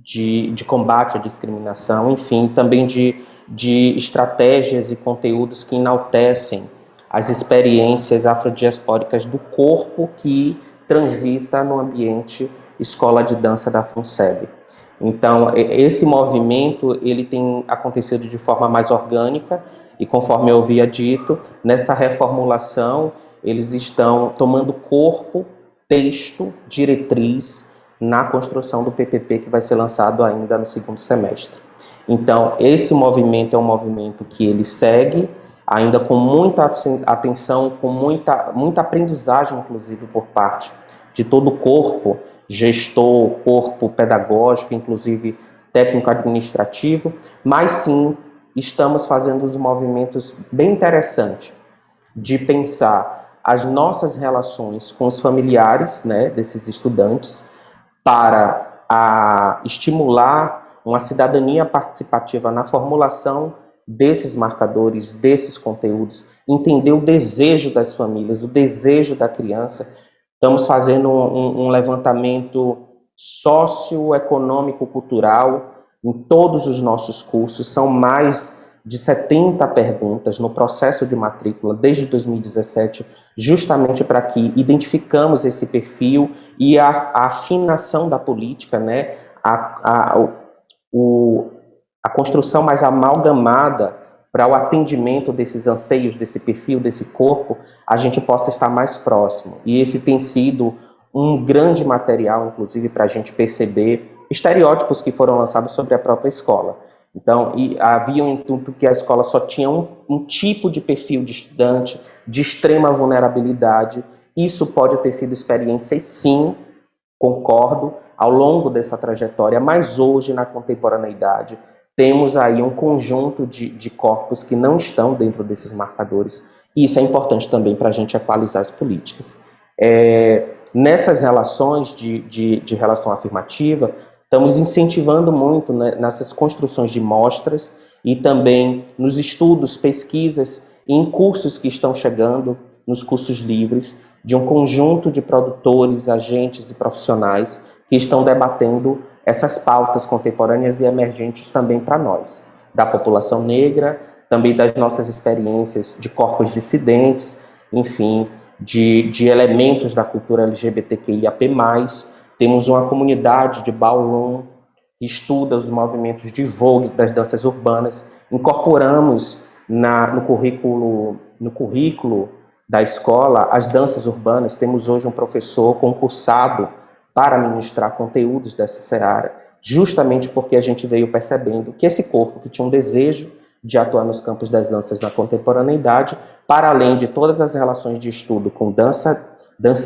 de combate à discriminação, enfim, também de estratégias e conteúdos que enaltecem as experiências afrodiaspóricas do corpo que transita no ambiente Escola de Dança da FUNSEB. Então, esse movimento ele tem acontecido de forma mais orgânica e, conforme eu havia dito, nessa reformulação, eles estão tomando corpo, texto, diretriz na construção do PPP que vai ser lançado ainda no segundo semestre. Então, esse movimento é um movimento que ele segue ainda com muita atenção, com muita aprendizagem, inclusive, por parte de todo o corpo gestor, corpo pedagógico, inclusive técnico-administrativo, mas sim, estamos fazendo os movimentos bem interessantes de pensar as nossas relações com os familiares, né, desses estudantes, para estimular uma cidadania participativa na formulação desses marcadores, desses conteúdos, entender o desejo das famílias, o desejo da criança. Estamos fazendo um levantamento socioeconômico-cultural em todos os nossos cursos. São mais de 70 perguntas no processo de matrícula desde 2017, justamente para que identificamos esse perfil e a afinação da política, né? A construção mais amalgamada para o atendimento desses anseios, desse perfil, desse corpo, a gente possa estar mais próximo. E esse tem sido um grande material, inclusive, para a gente perceber estereótipos que foram lançados sobre a própria escola. Então, havia um intuito que a escola só tinha um tipo de perfil de estudante, de extrema vulnerabilidade. Isso pode ter sido experiência, e sim, concordo, ao longo dessa trajetória, mas hoje, na contemporaneidade, temos aí um conjunto de corpos que não estão dentro desses marcadores, e isso é importante também para a gente equalizar as políticas. Nessas relações de relação afirmativa, estamos incentivando muito, né, nessas construções de mostras e também nos estudos, pesquisas e em cursos que estão chegando, nos cursos livres, de um conjunto de produtores, agentes e profissionais que estão debatendo essas pautas contemporâneas e emergentes também para nós, da população negra, também das nossas experiências de corpos dissidentes, enfim, de elementos da cultura LGBTQIAP+. Temos uma comunidade de ballroom que estuda os movimentos de vogue das danças urbanas. Incorporamos no currículo da escola as danças urbanas. Temos hoje um professor concursado para ministrar conteúdos dessa seara, justamente porque a gente veio percebendo que esse corpo que tinha um desejo de atuar nos campos das danças na contemporaneidade, para além de todas as relações de estudo com dança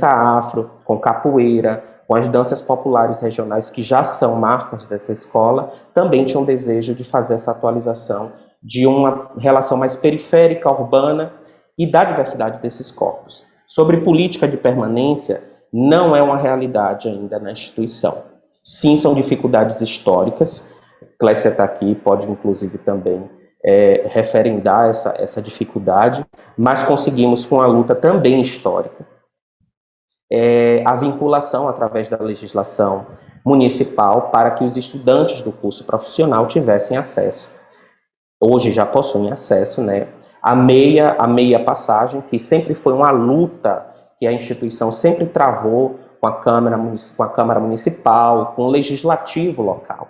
afro, com capoeira, com as danças populares regionais que já são marcas dessa escola, também tinha um desejo de fazer essa atualização de uma relação mais periférica, urbana e da diversidade desses corpos. Sobre política de permanência, não é uma realidade ainda na instituição. Sim, são dificuldades históricas. Clécia está aqui, pode inclusive também referendar essa dificuldade, mas conseguimos, com a luta também histórica, a vinculação através da legislação municipal para que os estudantes do curso profissional tivessem acesso, hoje já possuem acesso, né, a meia passagem, que sempre foi uma luta que a instituição sempre travou com a Câmara Municipal, com o Legislativo local.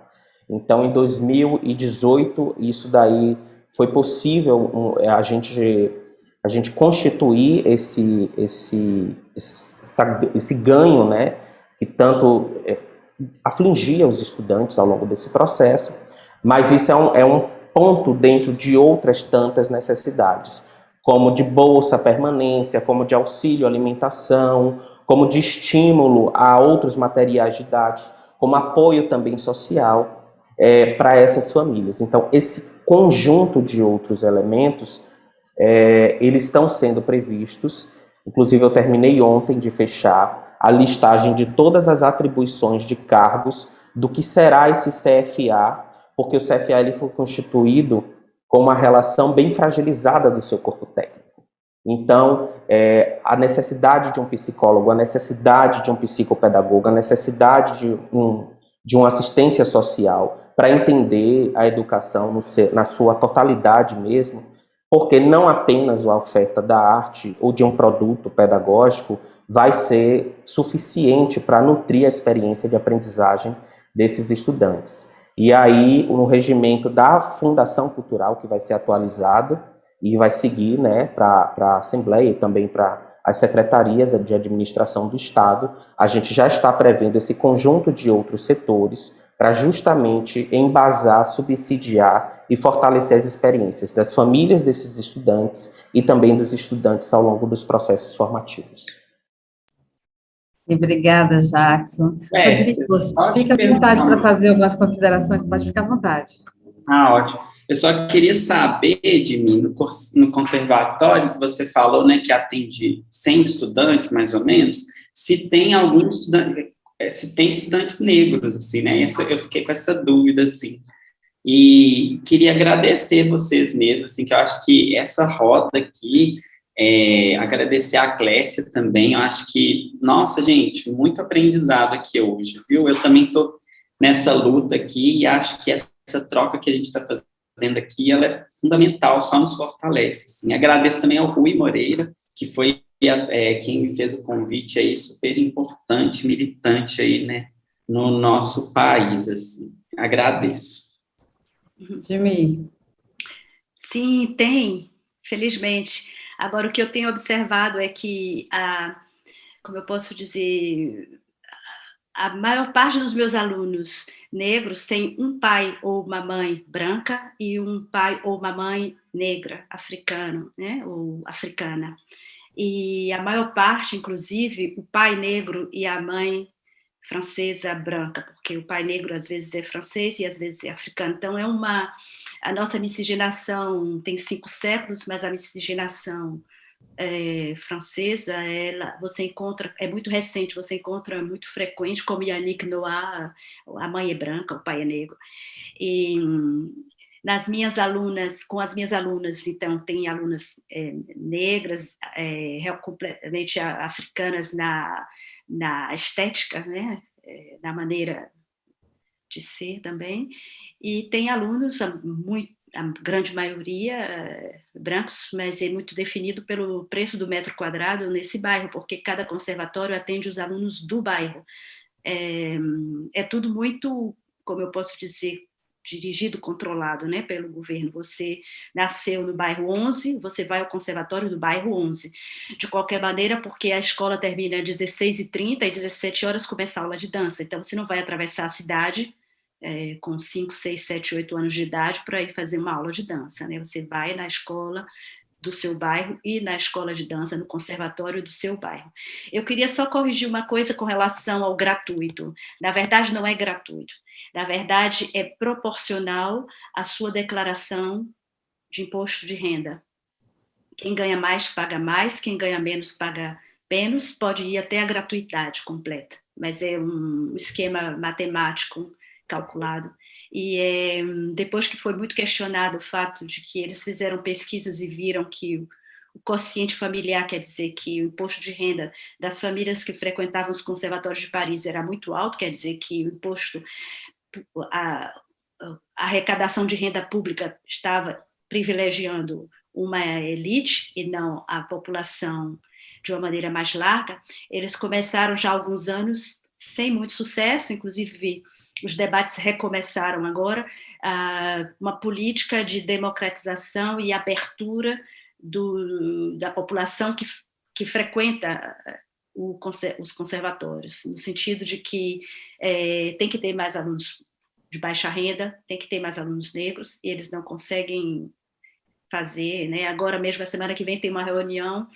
Então, em 2018, isso daí foi possível a gente constituir esse ganho, né, que tanto afligia os estudantes ao longo desse processo, mas isso é um ponto dentro de outras tantas necessidades, como de bolsa permanência, como de auxílio alimentação, como de estímulo a outros materiais didáticos, como apoio também social para essas famílias. Então, esse conjunto de outros elementos, eles estão sendo previstos. Inclusive, eu terminei ontem de fechar a listagem de todas as atribuições de cargos do que será esse CFA, porque o CFA ele foi constituído com uma relação bem fragilizada do seu corpo técnico. Então, a necessidade de um psicólogo, a necessidade de um psicopedagogo, a necessidade de uma assistência social para entender a educação na sua totalidade mesmo, porque não apenas a oferta da arte ou de um produto pedagógico vai ser suficiente para nutrir a experiência de aprendizagem desses estudantes. E aí, no regimento da Fundação Cultural, que vai ser atualizado e vai seguir, né, para a Assembleia e também para as secretarias de administração do Estado, a gente já está prevendo esse conjunto de outros setores para justamente embasar, subsidiar e fortalecer as experiências das famílias desses estudantes e também dos estudantes ao longo dos processos formativos. Obrigada, Jackson. Rodrigo, fica à vontade para fazer algumas considerações, pode ficar à vontade. Ótimo. Eu só queria saber, Edmir, no conservatório, que você falou, né, que atende 100 estudantes, mais ou menos, se tem alguns estudantes, se tem estudantes negros, assim, né, eu fiquei com essa dúvida, assim, e queria agradecer vocês mesmo, assim, que eu acho que essa roda aqui, agradecer a Clécia também, eu acho que, nossa, gente, muito aprendizado aqui hoje, viu? Eu também estou nessa luta aqui e acho que essa troca que a gente está fazendo aqui, ela é fundamental, só nos fortalece, assim. Agradeço também ao Rui Moreira, que foi quem me fez o convite aí, super importante, militante aí, né, no nosso país, assim. Agradeço. Jimmy. Sim, tem, felizmente. Agora, o que eu tenho observado é que, como eu posso dizer, a maior parte dos meus alunos negros tem um pai ou uma mãe branca e um pai ou uma mãe negra, africano, né, ou africana. E a maior parte, inclusive, o pai negro e a mãe francesa branca, porque o pai negro às vezes é francês e às vezes é africano. Então, a nossa miscigenação tem 5 séculos, mas a miscigenação francesa, você encontra, é muito recente, você encontra muito frequente, como Yannick Noah, a mãe é branca, o pai é negro. E nas minhas alunas, com as minhas alunas, então, tem alunas negras, completamente africanas na estética, né? Na maneira de ser também, e tem alunos, a grande maioria brancos, mas é muito definido pelo preço do metro quadrado nesse bairro, porque cada conservatório atende os alunos do bairro. É tudo muito, como eu posso dizer, dirigido, controlado, né, pelo governo. Você nasceu no bairro 11, você vai ao conservatório do bairro 11. De qualquer maneira, porque a escola termina às 16h30 e 17 horas começa a aula de dança. Então, você não vai atravessar a cidade com 5, 6, 7, 8 anos de idade para ir fazer uma aula de dança, né? Você vai na escola do seu bairro e na escola de dança, no conservatório do seu bairro. Eu queria só corrigir uma coisa com relação ao gratuito. Na verdade, não é gratuito. Na verdade, é proporcional à sua declaração de imposto de renda. Quem ganha mais, paga mais. Quem ganha menos, paga menos. Pode ir até a gratuidade completa. Mas é um esquema matemático calculado. E depois que foi muito questionado o fato de que eles fizeram pesquisas e viram que o quociente familiar, quer dizer que o imposto de renda das famílias que frequentavam os conservatórios de Paris era muito alto, quer dizer que o imposto, a arrecadação de renda pública estava privilegiando uma elite e não a população de uma maneira mais larga. Eles começaram já há alguns anos, sem muito sucesso, inclusive os debates recomeçaram agora, uma política de democratização e abertura da população que frequenta os conservatórios, no sentido de que tem que ter mais alunos de baixa renda, tem que ter mais alunos negros, e eles não conseguem fazer, né? Agora mesmo, a semana que vem, tem uma reunião,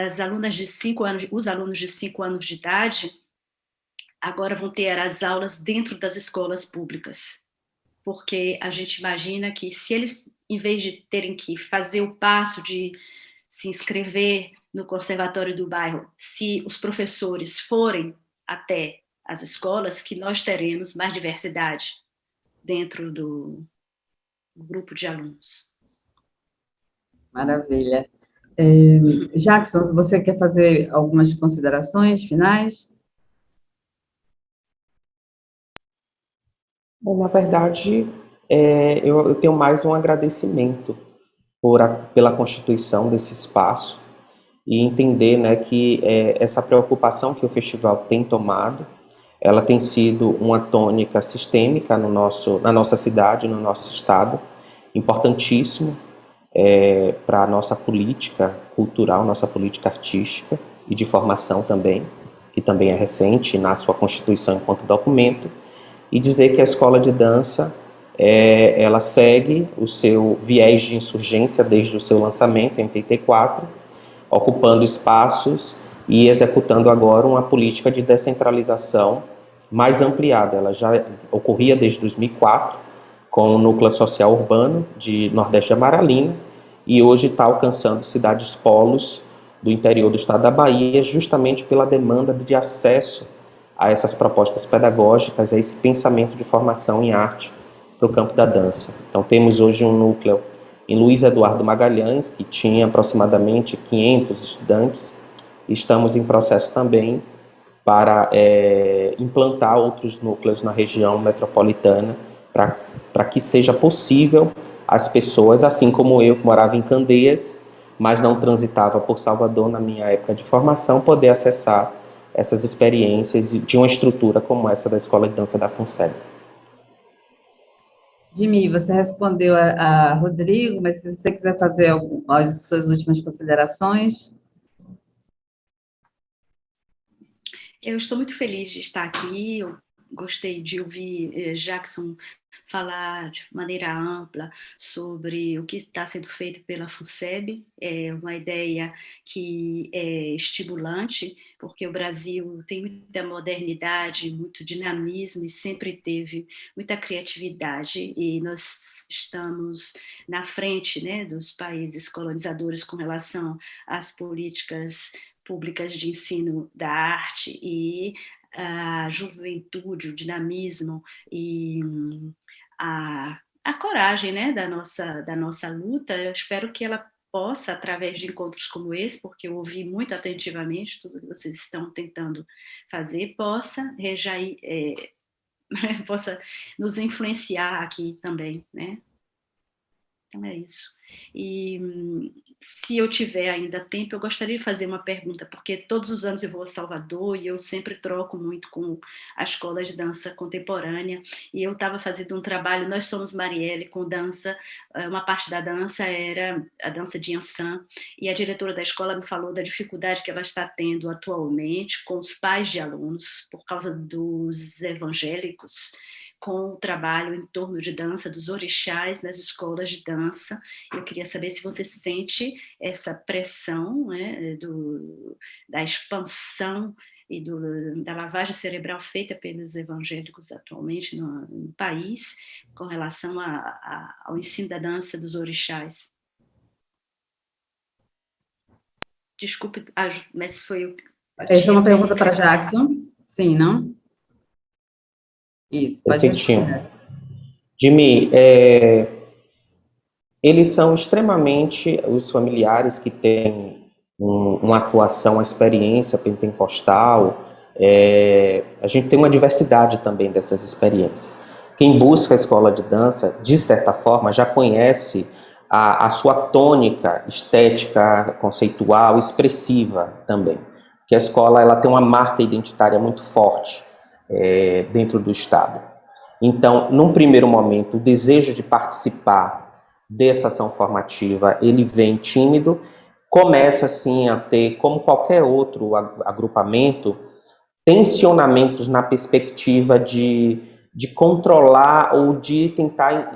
os alunos de 5 anos de idade agora vão ter as aulas dentro das escolas públicas, porque a gente imagina que se eles, em vez de terem que fazer o passo de se inscrever no conservatório do bairro, se os professores forem até as escolas, que nós teremos mais diversidade dentro do grupo de alunos. Maravilha. Jackson, você quer fazer algumas considerações finais? Bom, na verdade, eu tenho mais um agradecimento pela constituição desse espaço e entender, né, que essa preocupação que o festival tem tomado, ela tem sido uma tônica sistêmica na nossa cidade, no nosso estado, importantíssimo para a nossa política cultural, nossa política artística e de formação também, que também é recente na sua constituição enquanto documento, e dizer que a escola de dança ela segue o seu viés de insurgência desde o seu lançamento em 84, ocupando espaços e executando agora uma política de descentralização mais ampliada. Ela já ocorria desde 2004 com o Núcleo Social Urbano de Nordeste de Amaralina e hoje está alcançando cidades polos do interior do estado da Bahia, justamente pela demanda de acesso a essas propostas pedagógicas, a esse pensamento de formação em arte para o campo da dança. Então, temos hoje um núcleo em Luiz Eduardo Magalhães, que tinha aproximadamente 500 estudantes, e estamos em processo também para implantar outros núcleos na região metropolitana, para que seja possível as pessoas, assim como eu, que morava em Candeias, mas não transitava por Salvador na minha época de formação, poder acessar essas experiências de uma estrutura como essa da Escola de Dança da FUNSEB. Jimmy, você respondeu a Rodrigo, mas se você quiser fazer as suas últimas considerações. Eu estou muito feliz de estar aqui. Eu gostei de ouvir Jackson falar de maneira ampla sobre o que está sendo feito pela FUNSEB. É uma ideia que é estimulante, porque o Brasil tem muita modernidade, muito dinamismo e sempre teve muita criatividade, e nós estamos na frente, né, dos países colonizadores com relação às políticas públicas de ensino da arte, e a juventude, o dinamismo e a coragem, né, da nossa luta. Eu espero que ela possa, através de encontros como esse, porque eu ouvi muito atentivamente tudo que vocês estão tentando fazer, possa possa nos influenciar aqui também, né? Então é isso. E se eu tiver ainda tempo, eu gostaria de fazer uma pergunta, porque todos os anos eu vou a Salvador e eu sempre troco muito com a Escola de Dança Contemporânea, e eu estava fazendo um trabalho, Nós Somos Marielle, com dança. Uma parte da dança era a dança de Yansan, e a diretora da escola me falou da dificuldade que ela está tendo atualmente com os pais de alunos, por causa dos evangélicos, com o trabalho em torno de dança dos orixás nas escolas de dança. Eu queria saber se você sente essa pressão, né, da expansão e da lavagem cerebral feita pelos evangélicos atualmente no país, com relação ao ensino da dança dos orixás. Desculpe, mas foi... Essa é uma pergunta para Jackson? Sim, não? Isso, pode responder. Jimmy, eles são extremamente, os familiares que têm uma atuação, uma experiência pentecostal, a gente tem uma diversidade também dessas experiências. Quem busca a escola de dança, de certa forma, já conhece a sua tônica estética, conceitual, expressiva também. Porque a escola ela tem uma marca identitária muito forte dentro do Estado. Então, num primeiro momento, o desejo de participar dessa ação formativa, ele vem tímido, começa, assim, a ter, como qualquer outro agrupamento, tensionamentos na perspectiva de controlar ou de tentar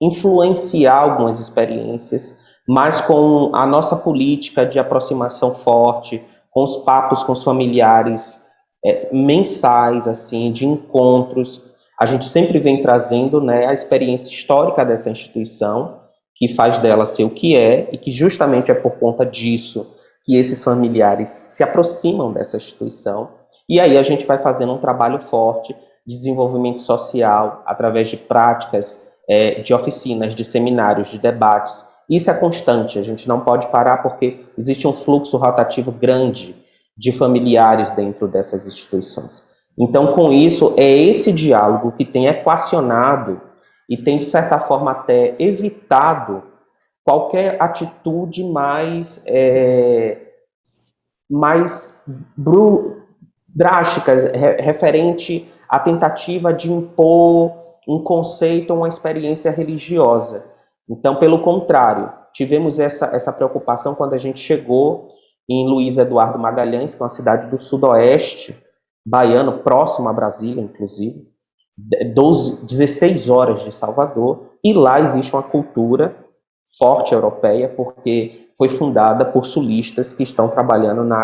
influenciar algumas experiências, mas com a nossa política de aproximação forte, com os papos com os familiares mensais, assim, de encontros. A gente sempre vem trazendo, né, a experiência histórica dessa instituição, que faz dela ser o que é, e que justamente é por conta disso que esses familiares se aproximam dessa instituição. E aí a gente vai fazendo um trabalho forte de desenvolvimento social, através de práticas, de oficinas, de seminários, de debates. Isso é constante, a gente não pode parar porque existe um fluxo rotativo grande de familiares dentro dessas instituições. Então, com isso, é esse diálogo que tem equacionado e tem, de certa forma, até evitado qualquer atitude mais drástica, referente à tentativa de impor um conceito ou uma experiência religiosa. Então, pelo contrário, tivemos essa preocupação quando a gente chegou em Luiz Eduardo Magalhães, que é uma cidade do sudoeste baiano, próximo a Brasília, inclusive, 16 horas de Salvador, e lá existe uma cultura forte europeia, porque foi fundada por sulistas que estão trabalhando na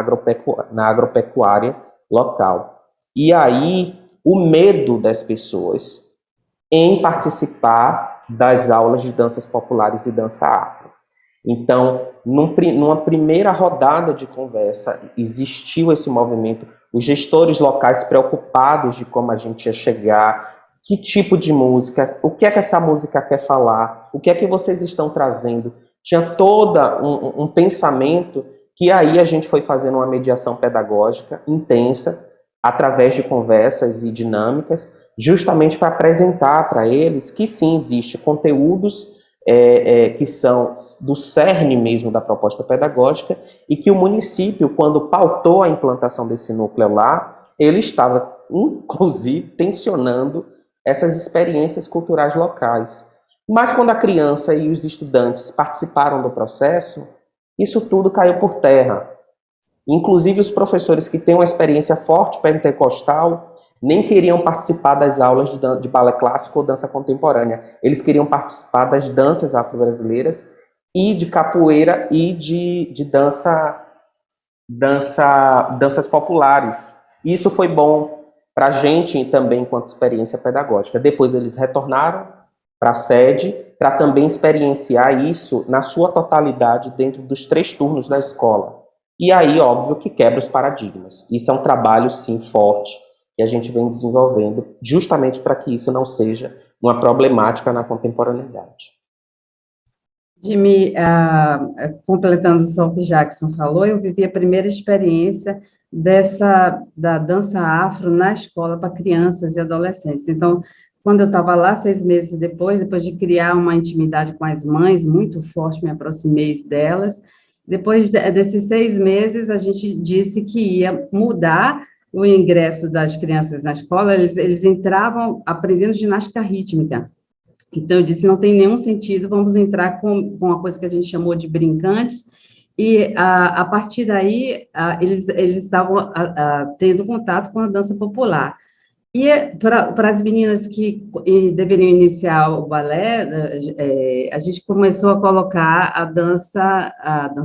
agropecuária local. E aí, o medo das pessoas em participar das aulas de danças populares e dança afro. Então, numa primeira rodada de conversa, existiu esse movimento, os gestores locais preocupados de como a gente ia chegar, que tipo de música, o que é que essa música quer falar, o que é que vocês estão trazendo. Tinha todo um pensamento que aí a gente foi fazendo uma mediação pedagógica intensa, através de conversas e dinâmicas, justamente para apresentar para eles que sim, existe conteúdos que são do cerne mesmo da proposta pedagógica, e que o município, quando pautou a implantação desse núcleo lá, ele estava, inclusive, tensionando essas experiências culturais locais. Mas quando a criança e os estudantes participaram do processo, isso tudo caiu por terra. Inclusive os professores que têm uma experiência forte pentecostal nem queriam participar das aulas de balé clássico ou dança contemporânea. Eles queriam participar das danças afro-brasileiras e de capoeira e de danças populares. Isso foi bom para a gente também enquanto experiência pedagógica. Depois eles retornaram para a sede para também experienciar isso na sua totalidade dentro dos 3 turnos da escola. E aí, óbvio, que quebra os paradigmas. Isso é um trabalho, sim, forte, que a gente vem desenvolvendo, justamente para que isso não seja uma problemática na contemporaneidade. Jimmy, completando só o que Jackson falou, eu vivi a primeira experiência da dança afro na escola para crianças e adolescentes. Então, quando eu estava lá, 6 meses depois de criar uma intimidade com as mães muito forte, me aproximei delas. Depois desses 6 meses, a gente disse que ia mudar o ingresso das crianças na escola, eles entravam aprendendo ginástica rítmica. Então, eu disse, não tem nenhum sentido, vamos entrar com uma coisa que a gente chamou de brincantes, e a partir daí, eles estavam tendo contato com a dança popular. E para as meninas que deveriam iniciar o balé, a gente começou a colocar a dança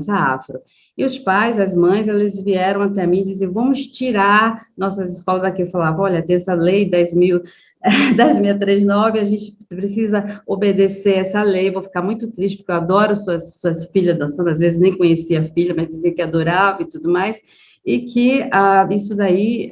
afro. E os pais, as mães, eles vieram até mim e diziam, vamos tirar nossas escolas daqui. Eu falava, olha, tem essa lei 10.639, a gente precisa obedecer essa lei. Vou ficar muito triste, porque eu adoro suas filhas dançando, às vezes nem conhecia a filha, mas dizia que adorava e tudo mais. E que isso daí,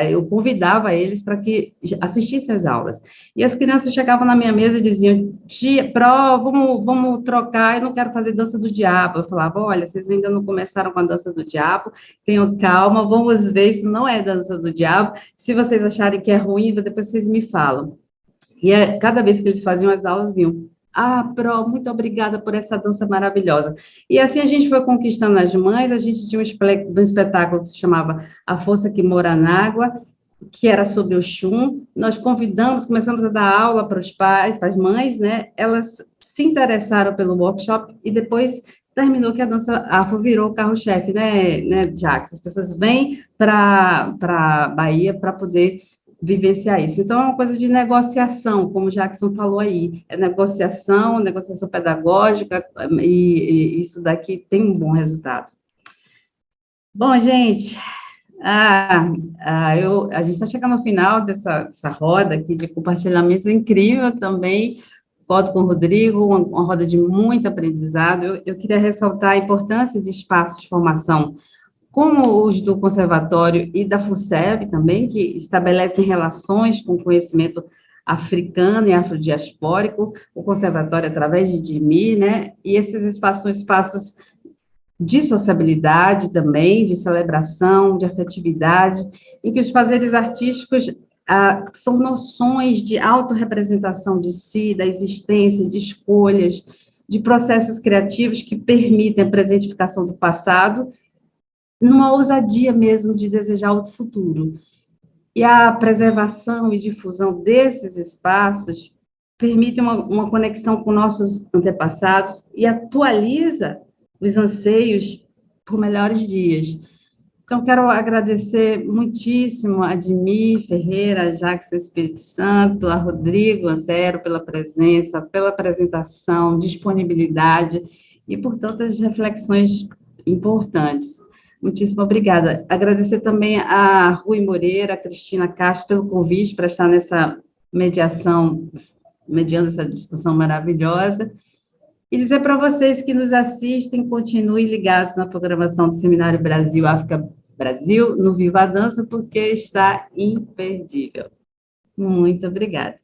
eu convidava eles para que assistissem às aulas. E as crianças chegavam na minha mesa e diziam, tia, vamos trocar, eu não quero fazer dança do diabo. Eu falava, olha, vocês ainda não começaram com a dança do diabo, tenham calma, vamos ver, isso não é dança do diabo. Se vocês acharem que é ruim, depois vocês me falam. E cada vez que eles faziam as aulas, vinham, Pro, muito obrigada por essa dança maravilhosa. E assim a gente foi conquistando as mães, a gente tinha um espetáculo que se chamava A Força que Mora na Água, que era sobre o Xum. Nós começamos a dar aula para os pais, para as mães, né? Elas se interessaram pelo workshop e depois terminou que a dança afro virou o carro-chefe, né, Jax? As pessoas vêm para a Bahia para poder vivenciar isso. Então, é uma coisa de negociação, como o Jackson falou aí, é negociação pedagógica, e isso daqui tem um bom resultado. Bom, gente, a gente está chegando ao final dessa roda aqui de compartilhamentos incrível também, concordo com o Rodrigo, uma roda de muito aprendizado. Eu queria ressaltar a importância de espaços de formação como os do Conservatório e da FUSEB também, que estabelecem relações com o conhecimento africano e afrodiaspórico, o Conservatório através de DIMI, né, e esses espaços são espaços de sociabilidade também, de celebração, de afetividade, em que os fazeres artísticos são noções de autorrepresentação de si, da existência, de escolhas, de processos criativos que permitem a presentificação do passado, numa ousadia mesmo de desejar outro futuro. E a preservação e difusão desses espaços permite uma conexão com nossos antepassados e atualiza os anseios por melhores dias. Então, quero agradecer muitíssimo a Admir Ferreira, a Jackson Espírito Santo, a Rodrigo Antero pela presença, pela apresentação, disponibilidade e por tantas reflexões importantes. Muitíssimo obrigada. Agradecer também a Rui Moreira, a Cristina Castro, pelo convite para estar nessa mediando essa discussão maravilhosa. E dizer para vocês que nos assistem, continuem ligados na programação do Seminário Brasil África Brasil, no Viva a Dança, porque está imperdível. Muito obrigada.